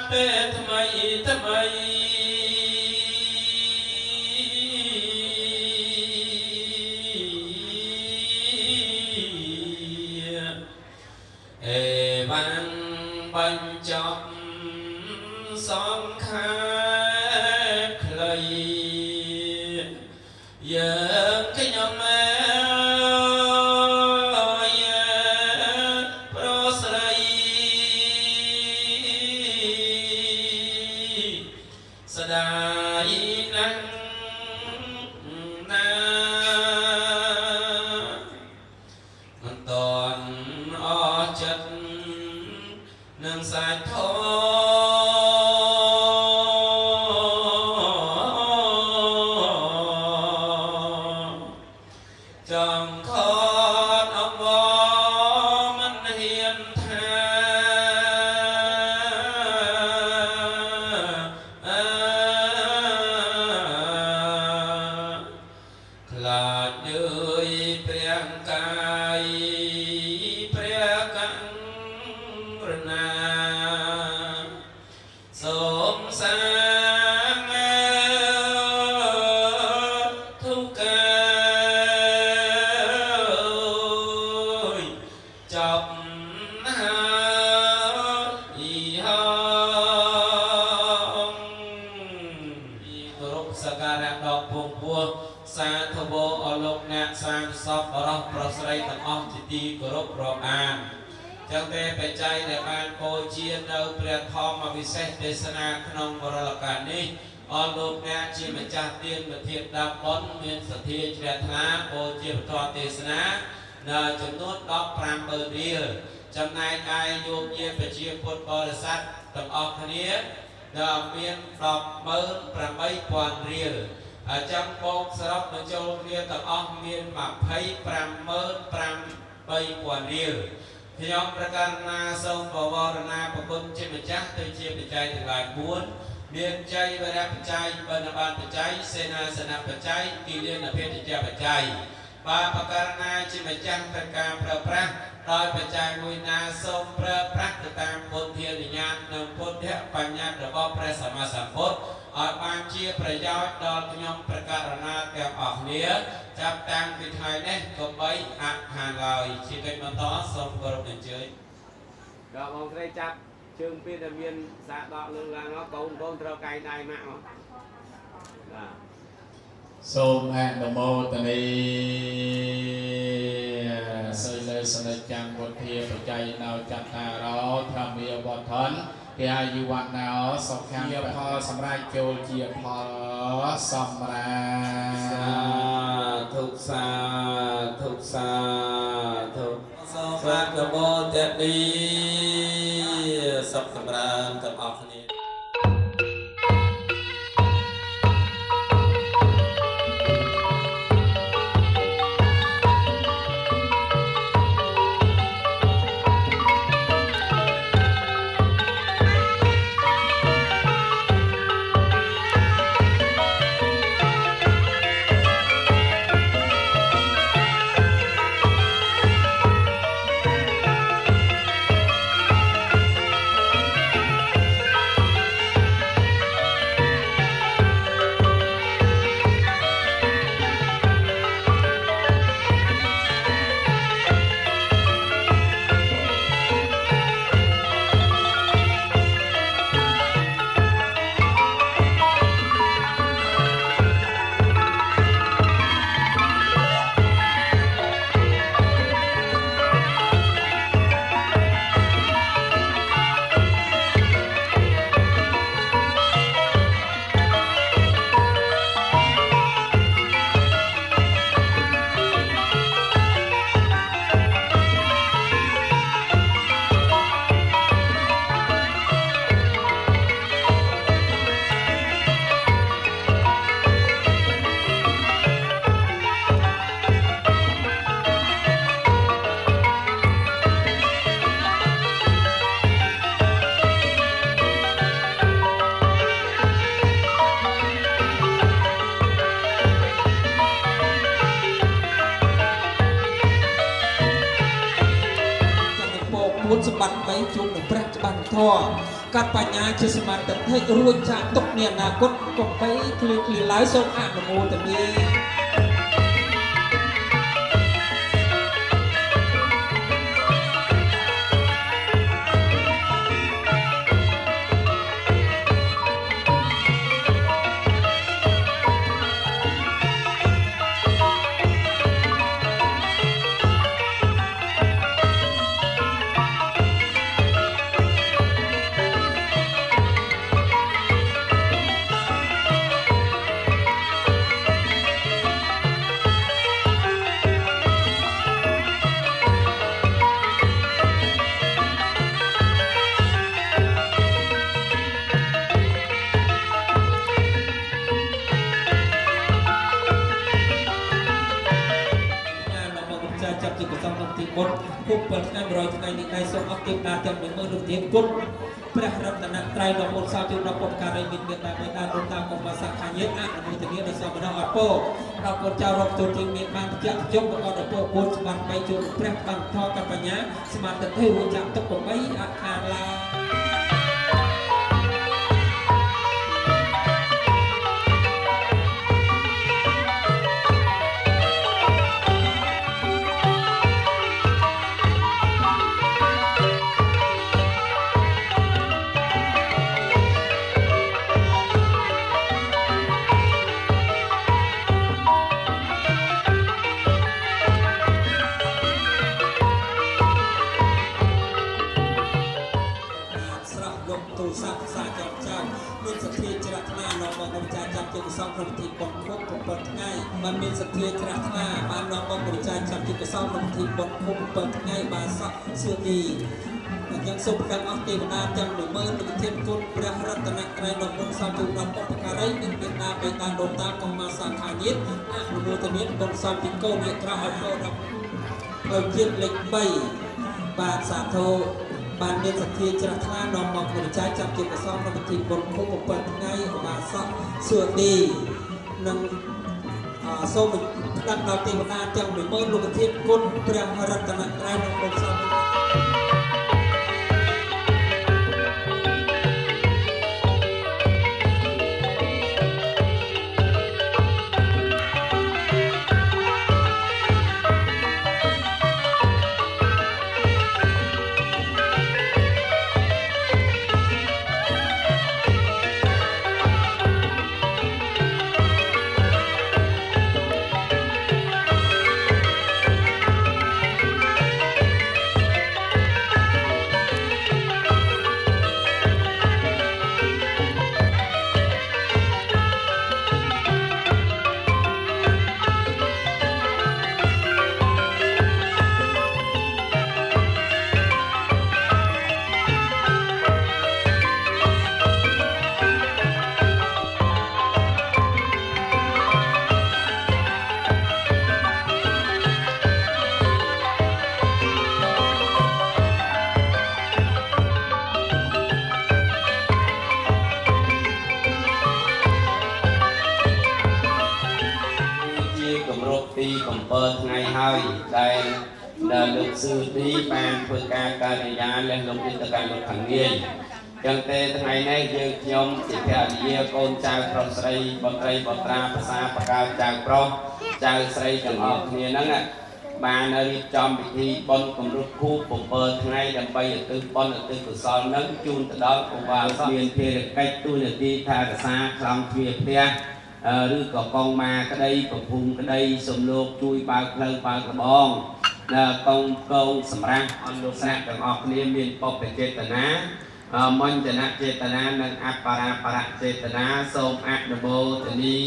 ពេលថ្មីថ្មីអេបានបញ្ចប់សង្ខេបខ្លីយើងខ្ញុំប្រុសស្រីស្ដាយណាស់ណាមិនតន់អស់ចិត្តនឹងសាច់ធចង់ខតអង្វរមិនហ៊ានថាខ្លាចនឿយព្រះកាយព្រះករុណាសូមសាងទុក្ខចប់ហើយហងគោរពសក្ការៈដល់ពងពោះសាធវោអលោកអ្នកសាងសពបរោះប្រុសស្រីទាំងអស់ជាទីគោរពរាប់អានចឹងតែបច្ច័យដែលបានពោជានៅព្រះធម្មវិសេសទេសនាក្នុងវរលកាលនេះ អរលោកអ្នកជាម្ចាស់ទានប្រធានដាប់ប៉ុនមានសទ្ធាជ្រះថ្លាបូជាពធទេសនានៅចំនួន15,000រៀលចំណែកឯយោគជាប្រជាពុទ្ធបរិស័ទទាំងអស់គ្នាដែលមាន108,000រៀលចាំបូកសរុបបញ្ចូលគ្នាទាំងអស់មាន25,500រៀលខ្ញុំប្រកាសណាសូមបវរណាប្រគុណជាម្ចាស់ទៅជាបច្ច័យទាំងឡាយ4មានចៃវរៈបច្ច័យបណ្ឌបាតបច្ច័យសេនាសនៈបច្ច័យគិលានភេទជ្ជបច្ច័យបាទប្រកាសណាជាម្ចាស់ត្រូវការប្រើប្រាស់ដោយបច្ច័យមួយណាសូមប្រើប្រាស់ទៅតាមពុទ្ធានុញ្ញាតនិងពុទ្ធបញ្ញត្តិរបស់ព្រះសម្មាសម្ពុទ្ធឲ្យបានជាប្រយោជន៍ដល់ខ្ញុំប្រកាសណាទាំងអស់គ្នាចាប់តាំងពីថ្ងៃនេះក៏បីអខានឡើយជាកិច្ចបន្តសូមគោរពអញ្ជើញដល់បងស្រីចាប់ជើងពីដែលមានសាកដកលើឡើងកូនត្រូវកាយដៃម៉ាក់មកបាទសូមអនុមោទនីសិលសនិច្ចំពុទ្ធាបច្ច័យនៅចត្តារោធម្មាវត្ថុនគេអាយុវណ្ណោសុខជាផលសម្រាប់ចូលជាផលសម្រាប់សាធុសាធុសាធុសូមអនុមោទនីសុខសម្រាប់ទាំងអស់គ្នាសម្បត្តិ3ជួបនឹងព្រះច្បាស់ធម៌កាត់បញ្ញាជាសមាធិរួចចាកទុកនាអនាគតកុំបីឃ្លីឡើយសូមអនុមោទនាចាប់ជាកសលទីបុត្រពុក7ថ្ងៃ100ថ្ងៃនេះដែរសូមអរគុណដល់ទាំង10000រូបទៀងគុណព្រះរតនត្រ័យដ៏មុតសោជដល់ពុទ្ធការីមានមេត្តាបិតារំតាមកុំសក្ខាយៈអនុមោទនាដល់សពដល់អរពោដល់ពុទ្ធចៅរកទូទីមានបានជាជុំរបស់ដល់ពុទ្ធ4ច្បាប់3ជួបព្រះបានធរកបញ្ញាស្មាតតិរួចចាក់ទុក8អខាឡា ស ទូសាស្ត្រសាចប់ចាំមានសទ្ធាជ្រះថ្លានាំមកបរិយាចាប់ជាកសលក្នុងពិធីបុណ្យខុប7ថ្ងៃបានមានសទ្ធាជ្រះថ្លាបាននាំមកបរិយាចាប់ជាកសលក្នុងពិធីបុណ្យខុប7ថ្ងៃបានសក់សឿទីយ៉ាងសូមប្រកាសអស់ទេវតាទាំង10000លោកធានគុណព្រះរតនត្រ័យក្នុងសន្តិភាពបុព្វការីនិងមេត្តាបេតាដូនតាកុមារសង្ខាញាតអនុមោទនាបុណ្យសពពីកូនអ្នកក្រោយឲ្យចូលដល់ឲ្យជាតិលេខ3បាទសាធុបានមានសទ្ធាជ្រះថ្លានាំមកបរិយាចាប់ជាកសលក្នុងពិធីបុណ្យខុប7ថ្ងៃឧបាសកសួទីនិងសូមផ្ដាំដល់ទេវតាទាំង10000លោកធានគុណព្រះរតនត្រ័យក្នុងបុណ្យសពទី7ថ្ងៃហើយដែលលោកសឿទីបានធ្វើការការិយាលះលោកនេះទៅកាន់លោកខាងងាយចឹងទេថ្ងៃនេះយើងខ្ញុំជាភរិយាកូនចៅប្រុសស្រីបុត្រីបុត្រាភាសាបកើតចៅប្រុសចៅស្រីទាំងអស់គ្នាហ្នឹងបានរៀបចំពិធីបុណ្យគម្រប់ខួប7ថ្ងៃដើម្បីឧទ្ទិសបុណ្យឧទ្ទិសកុសលនឹងជូនទៅដល់ឧបាសកមានភារកិច្ចទូនាទីថែរក្សាខ្លងទ្វារផ្ទះឬក៏កងម៉ាក្តីប្រភូមិក្តីសំលោកជួយបើកផ្លូវបើកលបងកងសម្រាប់អនុស្សាសន៍ទាំងអស់គ្នាមានបព្វចេតនាមញ្ញនចេតនានិងអបរាបរចេតនាសូមអនុមោទនី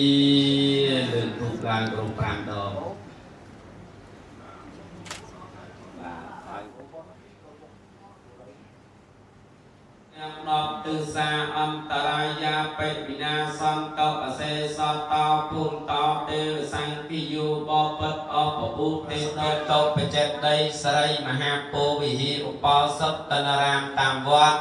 លើកទូឡើងក្រុម5ដងទិសាអន្តរាយាបេវិណាសន្តោអសេសតោពុនតោទេវសង្ឃិយោបបិទ្ធអបពុទេដល់តោបច្ចេតដីស្រីមហាពោវិហិឧបោសថតនរាមតាមវត្ត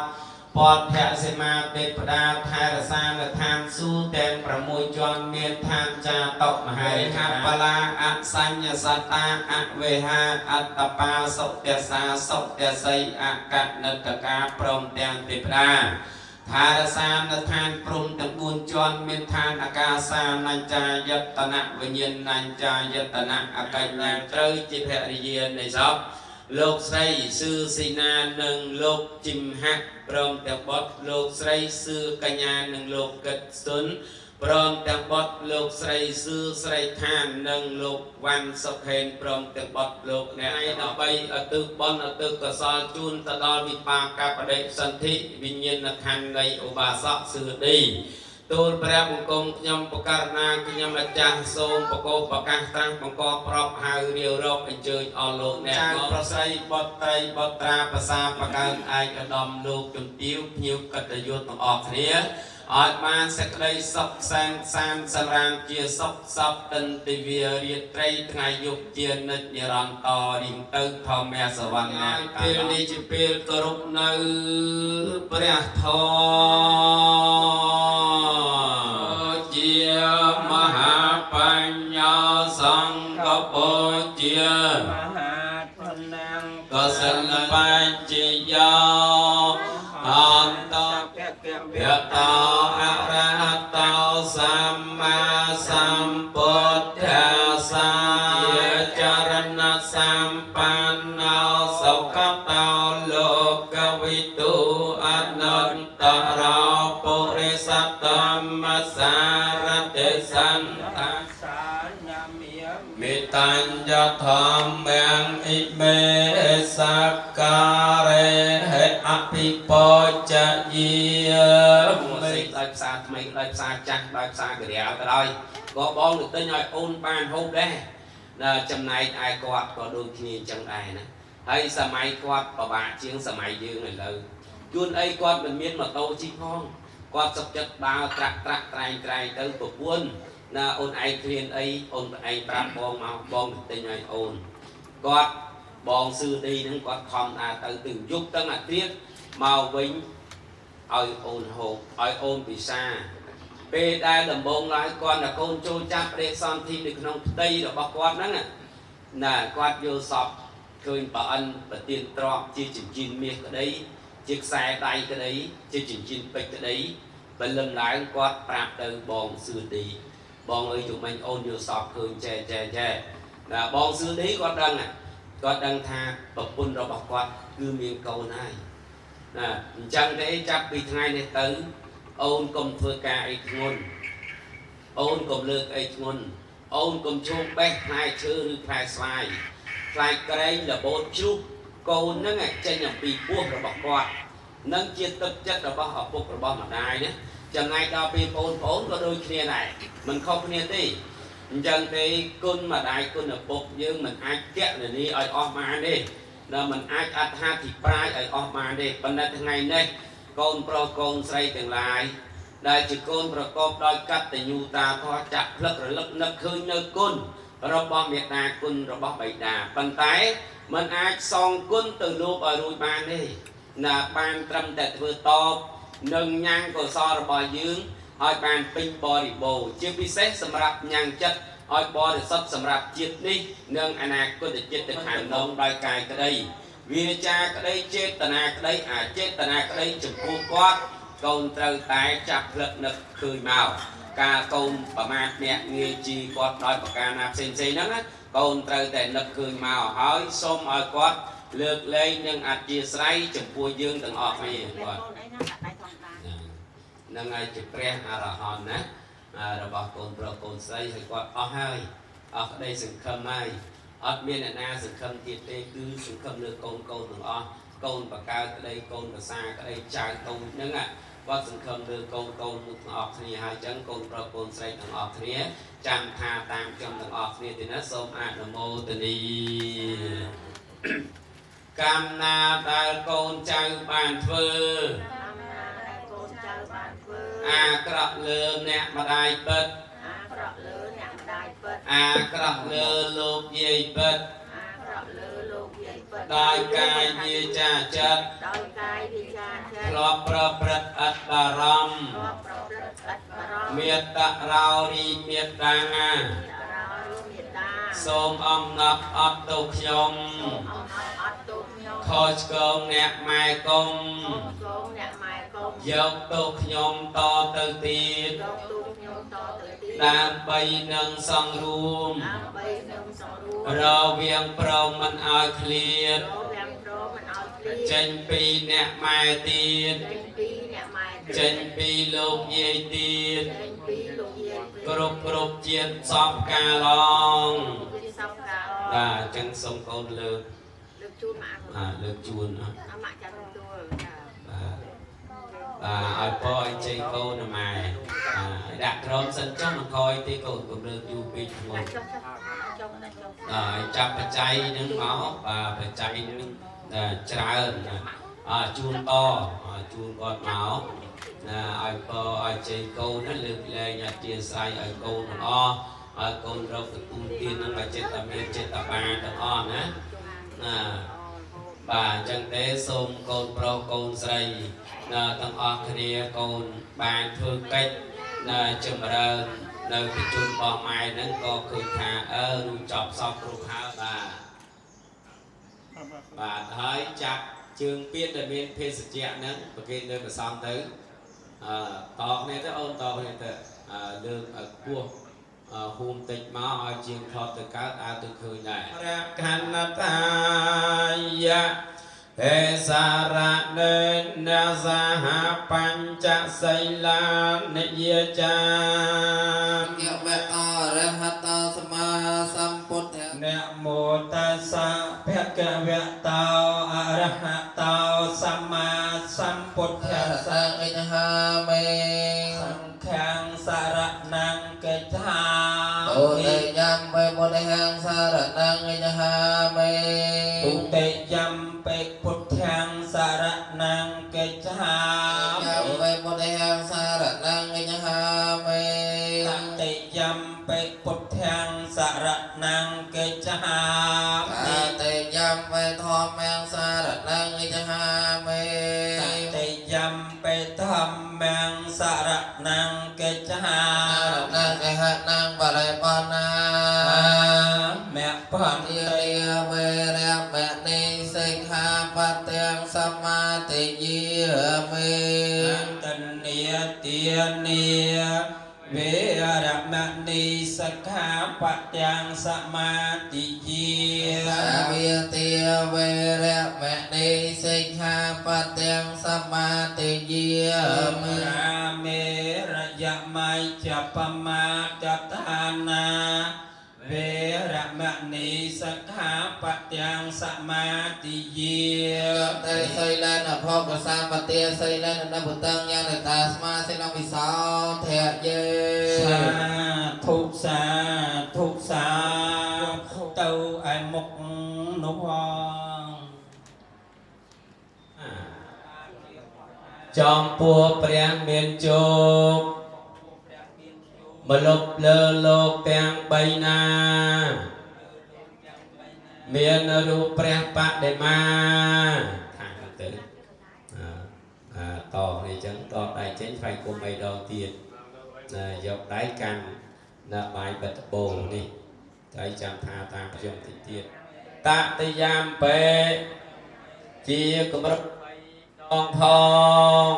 ពតភៈសិមាទេពតាថែរសានៅឋានសួគ៌ទាំង6ជាន់មានឋានចាតកមហេហបលាអសញ្ញសតាអវេហាអត្តបាសុទសាសុទស័យអកនិកកាព្រមទាំងទេពតាថែរសានៅឋានព្រំទាំង4ជាន់មានឋានអាកាសានញ្ចាយតនៈវិញ្ញាណញ្ចាយតនៈអកញ្ញត្រូវជាភរិយានៃសពលោកស្រីសឺស៊ីណានិងលោកជីមហាក់ព្រមទាំងបុត្រលោកស្រីសឺកញ្ញានិងលោកកិតសុនព្រមទាំងបុត្រលោកស្រីសឺស្រីឋាននិងលោកវ៉ាន់សុខេនព្រមទាំងបុត្រលោកអ្នកឯដើម្បីឧទ្ទិសបុណ្យឧទ្ទិសកុសលជូនទៅដល់វិបាកបដិសន្ធិវិញ្ញាណខណ្ឌនៃឧបាសកសឺទីទូលព្រះបង្គំខ្ញុំបករណាខ្ញុំម្ចាស់សូមបកោប្រកាសត្រាំងបង្កប់ប្រប់ហៅរាវរកអញ្ជើញអស់លោកអ្នកប្រស័យបុត្រីបុត្រាភាសាបកើនឯកឧត្តមលោកជំទាវភ្ញៀវកិត្តិយសទាំងអស់គ្នាឲ្យបានសេចក្តីសុខសាន្តសានសម្រានជាសុខសពទិនទិវារាត្រីថ្ងៃយប់ជានិច្ចនិរន្តររៀងទៅធម្មសវណ្ណាពេលនេះជាពេលគោរពនៅព្រះធម៌ជាមហាបញ្ញសង្ឃពុជាមហាធនាងកសិលបញ្ជាយោអន្តភៈតោអរហតោសម្មាសម្ពុទ្ធស្សជាចរណសម្បណ្ណោសុខតោលោកវិទូអនន្តរោពុរិសតមសារតិសន្តាសាញមេមេត ตัญญธรรมแมงอิเมสักการะอภิปัจจยีไม่ได้ภาษาทำไมได้ภาษาจักได้ภาษากระเดียวก็ได้ก็บ้องđược tới nhoi ôn ban hộp đấy là chấm này ai quạt có đôi khi chẳng ai nè hay sớm mai quạt bà bà chiếng sớm mai dương này lời chuôn ấy quạt mình miên mà tô chi phong quạt sập chất bao trạc trai tới bậc quân là ôn ai khuyên ấy ôn ai bạc bong mau bong được tới nhoi ôn quạt bong sư đi nên quạt không tới từng giúp tới là tiết màu vĩnh ơi ôn hộp ơi ôn bị xa bê đai đầm bông lại con là con trôi chắp để son thi được nông tây rồi bọc quạt đó nè là quạt vô sọp khơi bà ăn bà tiền trọ chia chỉnh chín miệt ở đấy chiếc xe tay cái đấy chia chỉnh chín bịch cái đấy bà lâm lái quạt bạc từ bong sư đi bong ơi chúng mình ôn vô sọp khơi che là bong sư đi quạt đăng tha bọc bún rồi bọc quạt cứ miệng câu này nè chẳng thế chắc bị thay này tới ôn công thưa ca ấy ngôn ôn công lược ấy ngôn ôn công chung bé hai chữ như khai xoay khai cây là bốn chút cô nó ngày trên nhầm bị buông rồi bọc quạt nâng chia tập chất rồi bao học phục rồi bao mặt đai nhé chẳng ngay đó bị ôn có đôi kia này mình không kia đi chẳng thì côn mà đai côn là bột nhưng mình ai kẹt là đi ở off mà đi là mình ai ăn ha thì prai ở off mà đi vấn đề ngày nay con pro con xây từng lại đại chỉ con pro con đôi cắt từ nhu ta thoa chặt lật rồi lật nấp khơi nơi côn rồi bom việt nam côn rồi bom bảy đà bàn tay mình ai xong côn từ lúc ở đuôi bàn đi là bàn trăm tệ vừa to nâng nhang của so rồi bò dương hỏi bàn pin bò đi bồ chưa bị xét sầm rạp nhang chất hỏi bò được sắp sầm rạp chết đi nâng anh à có thể chết được hàng đông đôi cài cái đây vì cha cái đây chết tận cái đây chết tận cái đây chụp cô quát con trâu tái chặt lực nực khơi màu ca con bà mát mẹ nghe chi quát đôi bà ca nạp xin đó con trâu tái nực khơi màu hỏi xôm ở quát lược lên nhưng chia sấy chụp cô dương từng ọt này nâng ai chụp re là hòn nè rồi bà con xây thì quát ở hai ở đây sự khâm ai ở bên này na sự khâm tiệt đây cứ sự khâm được con từng o con và cao cái đây con và xa cái đây trai con nữa ạ và sự khâm được con một ọt thì hai chân con xây từng ọt thì trăm tha tam trong từng ọt thì nó xôm nam mô tỳ ni cam na ta con trai bàn phơ cọp lơ nè mà đai bật cọp lơ lục dây bật đôi cài như trà chất lọp rập rật ất bà râm miệt tạ rau đi miệt đàng xôm âm nập ất tục nhông khôi công nẹt mai công dốc tục nhông to từ tiết đàn bay nâng song rùm rồi viếng pro mình ai khliệt chân pi nẹt mai tiết chân pi lục dây tiết group chiên sọc cà long là chân sông con lược lược chuồn ai coi chơi cô nè mày đặt rôm sân trong mình coi thì cô cũng được du bị một chắp phải chay nướng máu và phải chay nướng trái chuồn to chuồn con máu ai coi ai chơi cô nó lược lên nhà chia sai ai cô nó ai con rau phải cung tiên nó phải chết tạm biệt chết tạm ba được on á bà chân tế xôm con pro con xây tăng o kia con bàn phương cách chừng ra nơi cái chun bò mai nó có khơi thả nuôi chọc sọc ruột hao bà thấy chắc trường biết là miền phê sự chuyện nữa và cái nơi mà xong tới tọt này tới ôn tọt này tới lương ở cua hôm tịch máu ở chiên thọ từ các từ khơi này He sara nên na sa ha pancha saila niya cha. Kiamata rehata sama samputtha. ตัสสะภะคะวะโตอะระหะโตสัมมาสัมพุทธัสสะ อิจหามิ สังฆังสารนังกัจฉา โอเต มิ ยัมไปบุญหังสารนังอิจหามิ ตุเตยัมเปพุทธังสารนังกัจฉา ยัม มิ ไปบุญหังสารนังอิจหามิ ตเตยัมเปพุทธังสารนังกัจฉา ตา มิ เตยัมไปทอมแมงสารนังอิจหามิ ตเตยัมเปธัมมังสารนังกัจฉา สารนังกหะนังบาลปานา แม่พัน เทีย เต เรียเวรแมนิสิกขาปัตตังสมาติยิมิ อันตเนียเตียเนียเวรมณีสักขาปัจจังสมาติเยีย สามีเตียเวรแมนิสิกขาปัตตังสมาติยิมิ ราเมระยะไมจัปปมาจัตตานาเวรมณีสักขาปัจจังสมาติเยีย เตไซเลนพอกสามปเตียไซเลนนบุตังยังตาสมาสินังวิสาเทเย สาธุสาธุสาเต้าไอมกนุพง จอมปัวเปรียงเมียนโจกบลบเลอโลกแปงใบนาเมียนรูปเปรียงปะได้มาทางกันตึต่อในจังต่อได้เช่นไฟกุมใบดองเตียนยกได้กันใบบัตโบนี่ใจจำทาตามประยมติเตียนตะตยามเปเจียกุมรทองทอง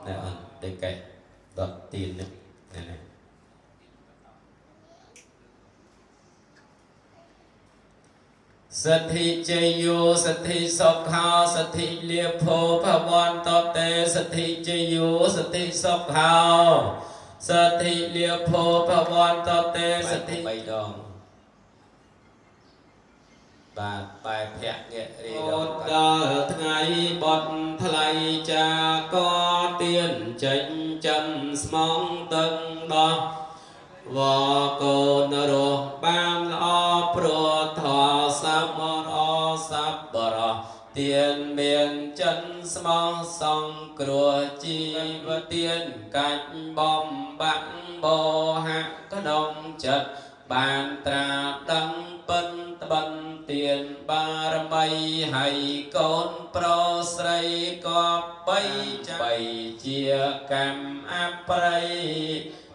นี่ได้ไก่ดอกตีนนี่นี่สถิเจโยสถิสกขาวสถิเลียโพภวันตเตสถิเจโยสถิสกขาวสถิเลียโพภวันตเตสถิใบดองบาดปลายแพะเงี้ยรีดอกดาไงบดทลายจากก็เตียนจันจันสมองตึงดอกวโกนโรบางลอโปรทอสับมรอสับปรเตียนเมียนจันสมองสองกลัวจีวเตียนกัดบอมบังโบหักขนมจัดบานตราดังปันตะบันเตียนบารมีให้กนโปรสไรก็ไปใจไปเจียกรรมอัปไร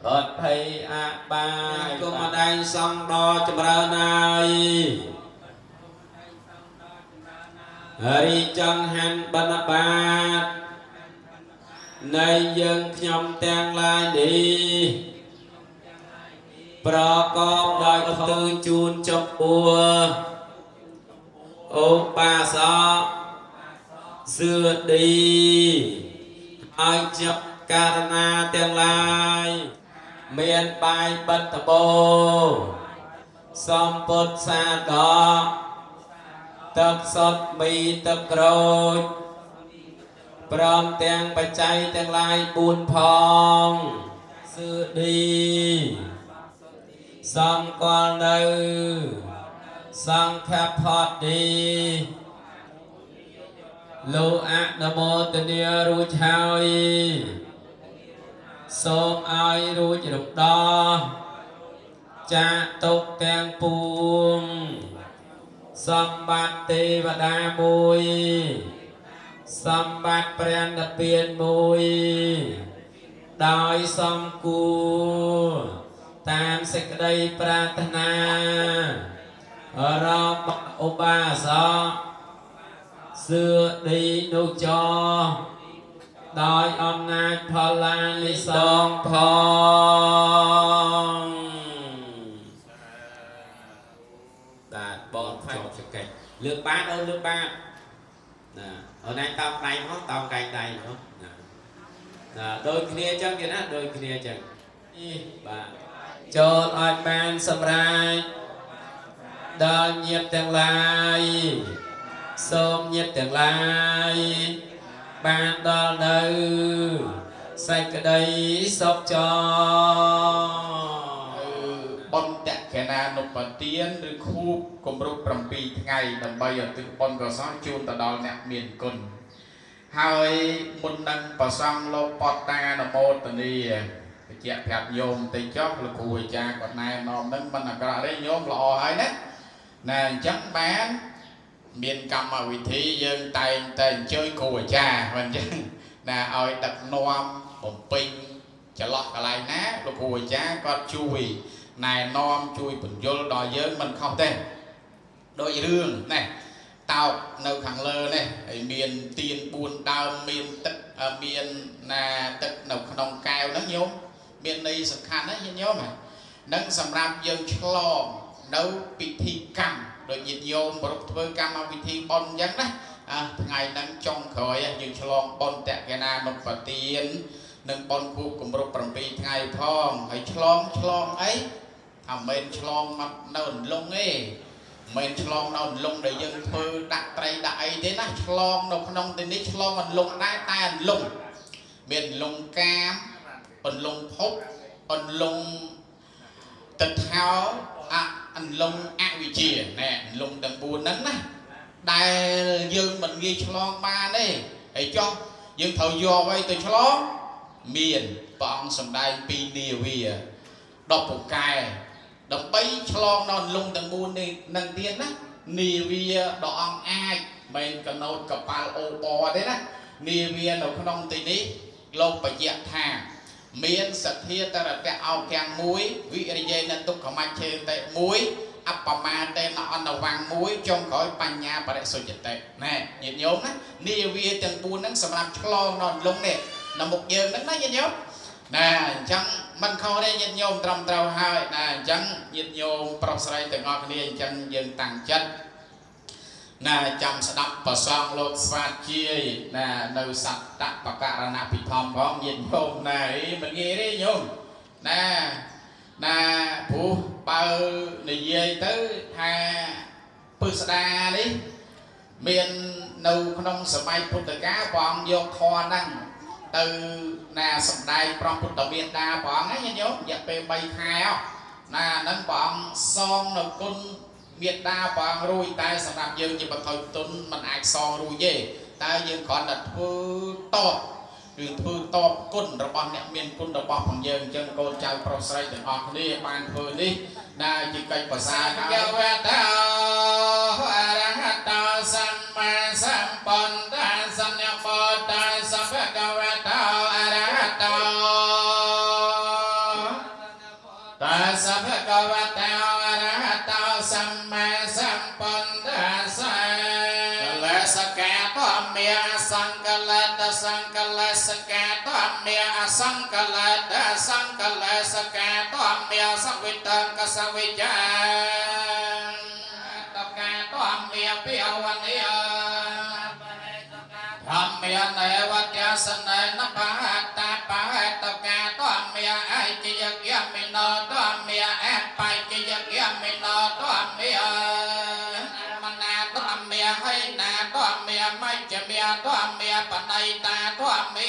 ปลอดภัยอาบายก็มาได้สองดอจำเริญนายฮริจังหันบรรณบาตในยังขยมแตงลายดีประกอบដោយตือจูนจบปัวอุปาสะเสือดีให้จับการณาแตงลายเมียนปลายบัตโบสมปุตสาดอกตักสดมีตักโกรธพร้อมแตงปัจจัยแตงลายปูนพองเสือดีสังกอลเนอสังแคบพอดดีโลอะนโมตเนียรู้ชายសូមឲ្យរួចរំដោះចាកទុកទាំងពួងសម្បត្តិទេវតាមួយសម្បត្តិព្រះនិព្វានមួយដោយសំគួរតាមសេចក្តីប្រាថ្នារបស់ឧបាសកសឿឌីនុចរដោយអំណាចផល្លានិសងផងបាទបងខ្វាច់ចកិច្ចលើកបាតអូនលើកបាតណាអូនឯងតោងដៃមកតោងកែងដៃមកណាដូចគ្នាអញ្ចឹងទៀតណាដូចគ្នាអញ្ចឹងបាទចូលឲ្យបានសម្រេច ដល់ញាតិទាំងឡាយសូមញាតិទាំងឡាយបានដល់នៅសេចក្តីសុខចរបនតកណានុបទានឬខួបគម្រប់7ថ្ងៃដើម្បីឧទ្ទិសបុណ្យកុសលជូនទៅដល់អ្នកមានគុណហើយមុននឹងប្រសង់លោកបតតានមោទនីបញ្ជាក់ប្រាប់ញោមទៅចុះលោកគ្រូអាចារ្យគាត់ណែនាំនឹងមិនអាក្រក់ទេញោមល្អហើយណាអញ្ចឹងបានមានកម្មវិធីយើងតែងតែអញ្ជើញគ្រូអាចារ្យមិនអញ្ចឹងណាឲ្យដឹកនាំបំពេញចន្លោះកន្លែងណាលោកគ្រូអាចារ្យគាត់ជួយណែនាំជួយបញ្យលដល់យើងមិនខុសទេដោយរឿងណាតោកនៅខាងលើនេះហើយមានទៀន4ដើមមានទឹកមានណាទឹកនៅក្នុងកែវហ្នឹងញោមមានន័យសំខាន់ណាស់ញោមហ្នឹងសម្រាប់យើងឆ្លងនៅពិធីកម្មដោយញាតិញោមប្រពធ្វើកម្មវិធីបុណ្យអញ្ចឹងណាថ្ងៃហ្នឹងចុងក្រោយយើងឆ្លងបុណ្យតកេណានុបទាននិងបុណ្យខួបគម្រប់7ថ្ងៃផងហើយឆ្លងអីអាមិនឆ្លងមកនៅអន្លង់ទេមិនឆ្លងនៅអន្លង់ដែលយើងធ្វើដាក់ត្រីដាក់អីទេណាឆ្លងនៅក្នុងទីនេះឆ្លងអន្លង់ដែរតែអន្លង់មានអន្លង់កាមអន្លង់ភពអន្លង់តថោអន្លង់អវិជ្ជាណែអន្លង់ទាំង4ហ្នឹងណាដែលយើងមិនងាយឆ្លងបានទេហើយចុះយើងត្រូវយកអ្វីទៅឆ្លងមានព្រះអង្គសម្ដែងពីនាវា10ពូកែដើម្បីឆ្លងដល់លំទាំង4នេះនឹងទៀតណានាវាដ៏អង្គអាចមិនកណូតកប៉ាល់អូបទេណានាវានៅក្នុងទីនេះលោកបញ្ជាក់ថាមានសទ្ធាតរតៈអោកាំង1វិរិយេនទុក្ខមច្ឆេតេ1អបមាតេនអនវੰ1ចុងក្រោយបញ្ញាបរិសុទ្ធតិណែញាតិញោមណានាវាទាំង4ហ្នឹងសម្រាប់ឆ្លងដល់លំនេះនៅមុខយើងហ្នឹងណាញាតិញោមណាអញ្ចឹងមិនខុសទេញាតិញោមត្រឹមត្រូវហើយណាអញ្ចឹងញាតិញោមប្រុសស្រីទាំងអស់គ្នាអញ្ចឹងយើងតាំងចិត្តណាចាំស្ដាប់ប្រសងលោកស្វាជាយណានៅសត្តបករណពិធម្មផងញាតិញោមណាមិនងាយទេញោមណាព្រោះបើនិយាយទៅថាពុស្ដានេះមាននៅក្នុងសម័យពុទ្ធកាលព្រះអង្គយកធម៌ហ្នឹងទៅណាសម្ដែងប្រពុទ្ធមេតាព្រះអង្គណាញោមរយៈពេល3ខែណាហ្នឹងព្រះអង្គសងនៅគុណមេតាព្រះអង្គរួចតែសម្រាប់យើងជាបឋមទុនមិនអាចសងរួចទេតែយើងគ្រាន់តែធ្វើតបគឺធ្វើតបគុណរបស់អ្នកមានគុណរបស់ផងយើងអញ្ចឹងកូនចៅប្រុសស្រីទាំងអស់គ្នាបានធ្វើនេះដែលជាកិច្ចប្រសាកវតោអរហតោសម្មាសម្ពុទ្ធសញ្ញបតោសម្ភកវតោអរហតោតាសម្ភកវតោអរហតោសម្មាសម្ពុទ្ធសាលសកាតមេសង្កលតសង្កលសកាតមេអសង្កលតសង្កលសកាតមេសវិតង្កសវិចាតកាតមេពិអវនិយធម្មមេណេវត្យាសនេនបហតបហតកាតមេអៃជយយមិណោតមេអបៃជយយមិណោតមេមណាតមេហៃណាតមេមជ្ជមេតមេបណៃតាតមេ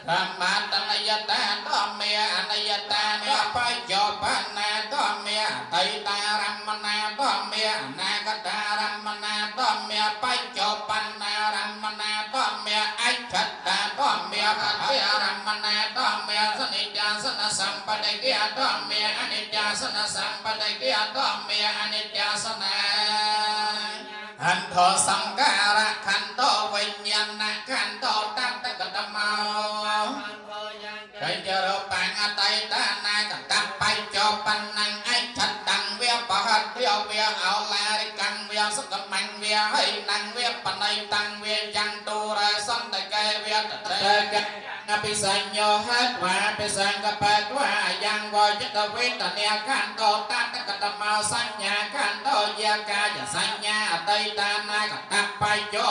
ធម្មតនយតាតមេអនយតាមេបច្ចោបណាតមេតៃតារមណាតមេអនាគតារមណាតមេបច្ចោបណារមណាតមេអច្ឆតាតមេបច្ចរមណាតមេសនិច្ចាសនសម្បដិកិតមេអនិច្ចាសនសម្បដិកិតមេអនិច្ចាសនាអន្តសង្ការៈខន្តវិញ្ញាណខន្តតតកតមោកញ្ចរបង្អតីតានាកតបច្ចោបណ្ណังអច្ឆតੰវាបហតវាអោឡារិកੰវាសកមੰវាហិណੰវាបណៃតੰវាយ៉ាងទូរសន្តកេវាតតកអភិសញ្ញោហតវាពិសង្កបតវាយ៉ាងវចិត្តវេទនាខន្តតតកតមោសញ្ញាខន្តយាកាយសញ្ញាអតីតានាកតបច្ចោ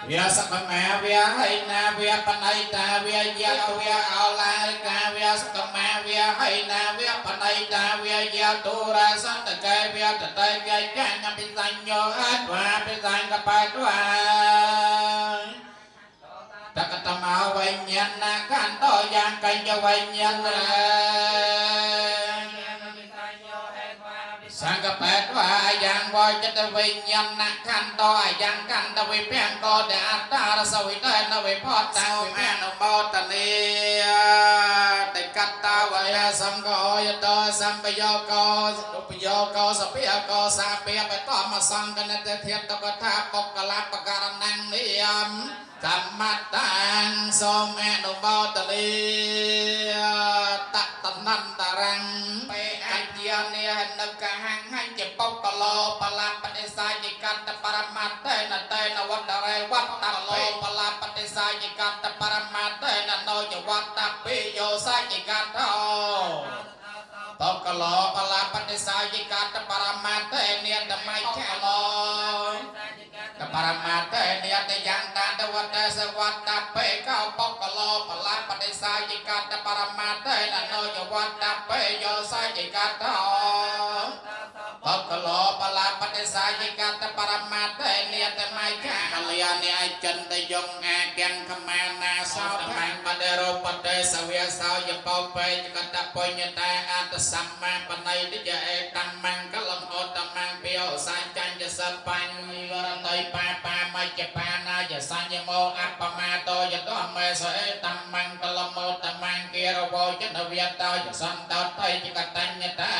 Via Sakama, Via Haina, Via Panaita, Via Yatu, Via Aulaka, Via Sakama, Via Haina, Via Panaita, Via Yatura, Santa Kai, Via Tatai, Via Jana, Pisanyo, Atwa, Pisanga Patwa. Takatama, Vanyana, Kanto, Yang Kanya, Vanyana. Sangka Patwa, Yang Vajata Vinyana Kanto, Yang Kanta Vipanko, the Atara Savita, no Vipota, Vimano Botani, the Kata, Vaya Sango, Yato, Sampayoko, Upayoko, Sapiako, Sapia, Petoma, Sangan, the Theatokata, Pokalapakaranang, Liam, Kamatang, Somano Botani, Tatanantarang, Kajian, Hang hang chụp bóc cà lô bà la bà đê sa gì cắt ta paramate na wat da re wat ta lô bà la bà đê sa gì cắt ta paramate na no cho wat ta pi yo sa gì cắt ho bóc cà lô bà la bà đê sa gì cắt ta paramate nia ta mai cha lô ta paramate nia ta yang ta ta wat ta sa wat ta pi cao bóc cà lô bà la bà đê sa gì cắt ta paramate na no cho wat ta pi yo sa gì cắt ho Pakalo pala padesa jikata paramate niat mai ka aliane ai chân ta yong a gan kamana sao thang padero padesa via sao ya pau pe jikata ponyata at samma panai di ja e tamang kalam otamang pio sa chan ja sapan varantai pa pa mai japana ja sanya mo apamato ja do me so e tamang kalam otamang kira wo ja via tao ja san tao tai jikata nyata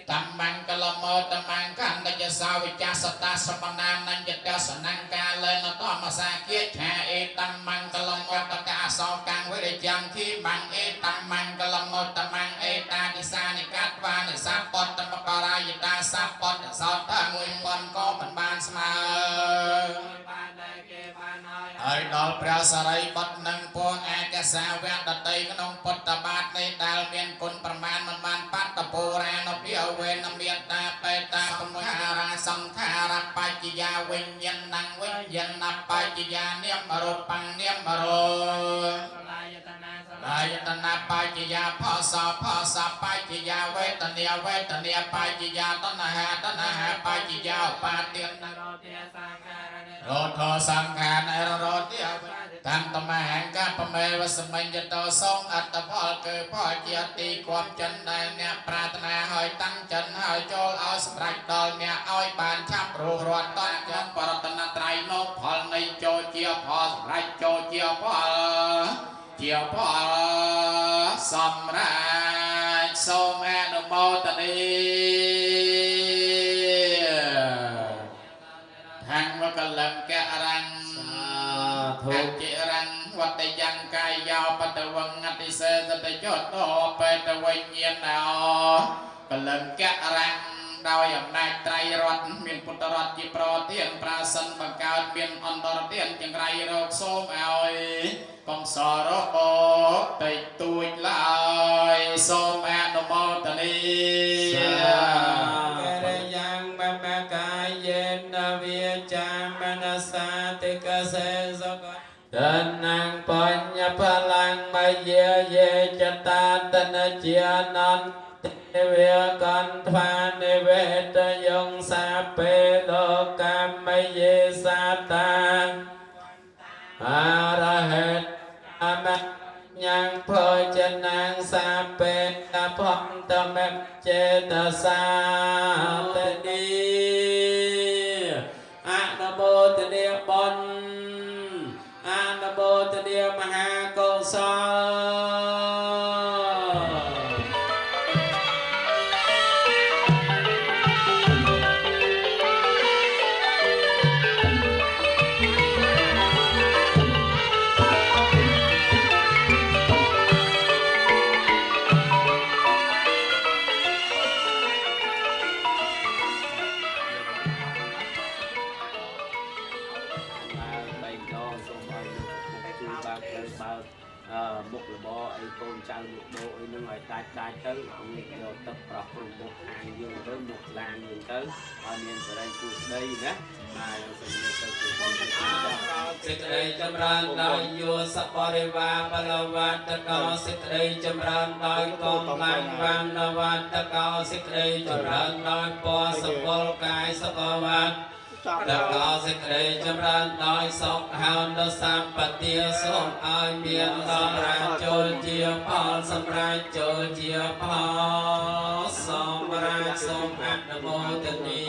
Tamang kalamo tamang kan daja sawicha sata samana nanjata sanangka lena toma sakit ha e tamang kalamo taka so kang we jang ki mang e tamang kalamo tamang e ta disani katwa ne sapot tamapara yita sapot so ta ngui mon ko man ban sma ai dol pra sarai bat nang po akasa ve datai knong pot tabat ne dal mien kun perman man man pat tapora no piaเวนเมียตาเปตาปมุหาราสังขาราปัจจยาวิญญาณังวิญญาณปัจจยาเนียมรุปังเนียมรุลายตนาปัจจยาภาษาปัจจยาเวทเนียปัจจยาตนะหาปัจจยาปาเตียนโรโทสังขารโรเตียตั้งตมหังกาปเมวสมัญญโตทรงอัตตพอคือพ่อเจียตีความจันได้เนี่ยปรารถนาหอยตั้งจันหอยโจลเอาสปรักดอลเนี่ยอ้อยบานชับรูรวนต้นจันปรตนาไตรโนพอลในโจเจียพอสไรโจเจียพอสมราชโสมนุโมตนีทังวกลังแกรังทุกจิรังวัตยังกายยาวปัตวังอติเสตตโยโตเปตวิญญาณกลังแกรังดาวอย่างนายไตรรัตน์มีพุทธรัตน์จีโปรเตียนปราสันบังการมีอันตรเตียนจังไรโรคโสมเอากองสรโบติดตุยลายโสมนุโมตนีกระยังบมกายเยนเวียจามนัสสติกเสสกตันนังปัญญพลังมาเยเยจตาตนะเจียนันเวกันทานเวทยงสาเปโลกามไม่เยสาตังอาระเหตอามะยังพอจะนางสาเปตพรมตมะเจตสาตนีอะนะโมตเนียบนอะนะโมตเนียมหากุศล មុខរបរអីកូនចៅលោកដូអីហ្នឹងឲ្យដាច់ទៅយកទឹកប្រោះព្រំមុខអាយយើងទៅមុខឡានយើងទៅឲ្យមានសេរីសួស្តីណាហើយសូមទៅសេចក្តីចម្រើនដោយយោសបរិវារបលវត្តកោសេចក្តីចម្រើនដោយកងឡាញ់វានវត្តកោសេចក្តីចម្រើនដោយពណ៌សពលកាយសកវត្តតកោសេចក្តីចម្រើនដោយសុខហោនដល់សម្បទាសូមឲ្យមានសម្រាប់ចូលជាផលសម្រាប់ចូលជាផលសម្រាប់សូមអនុមោទនា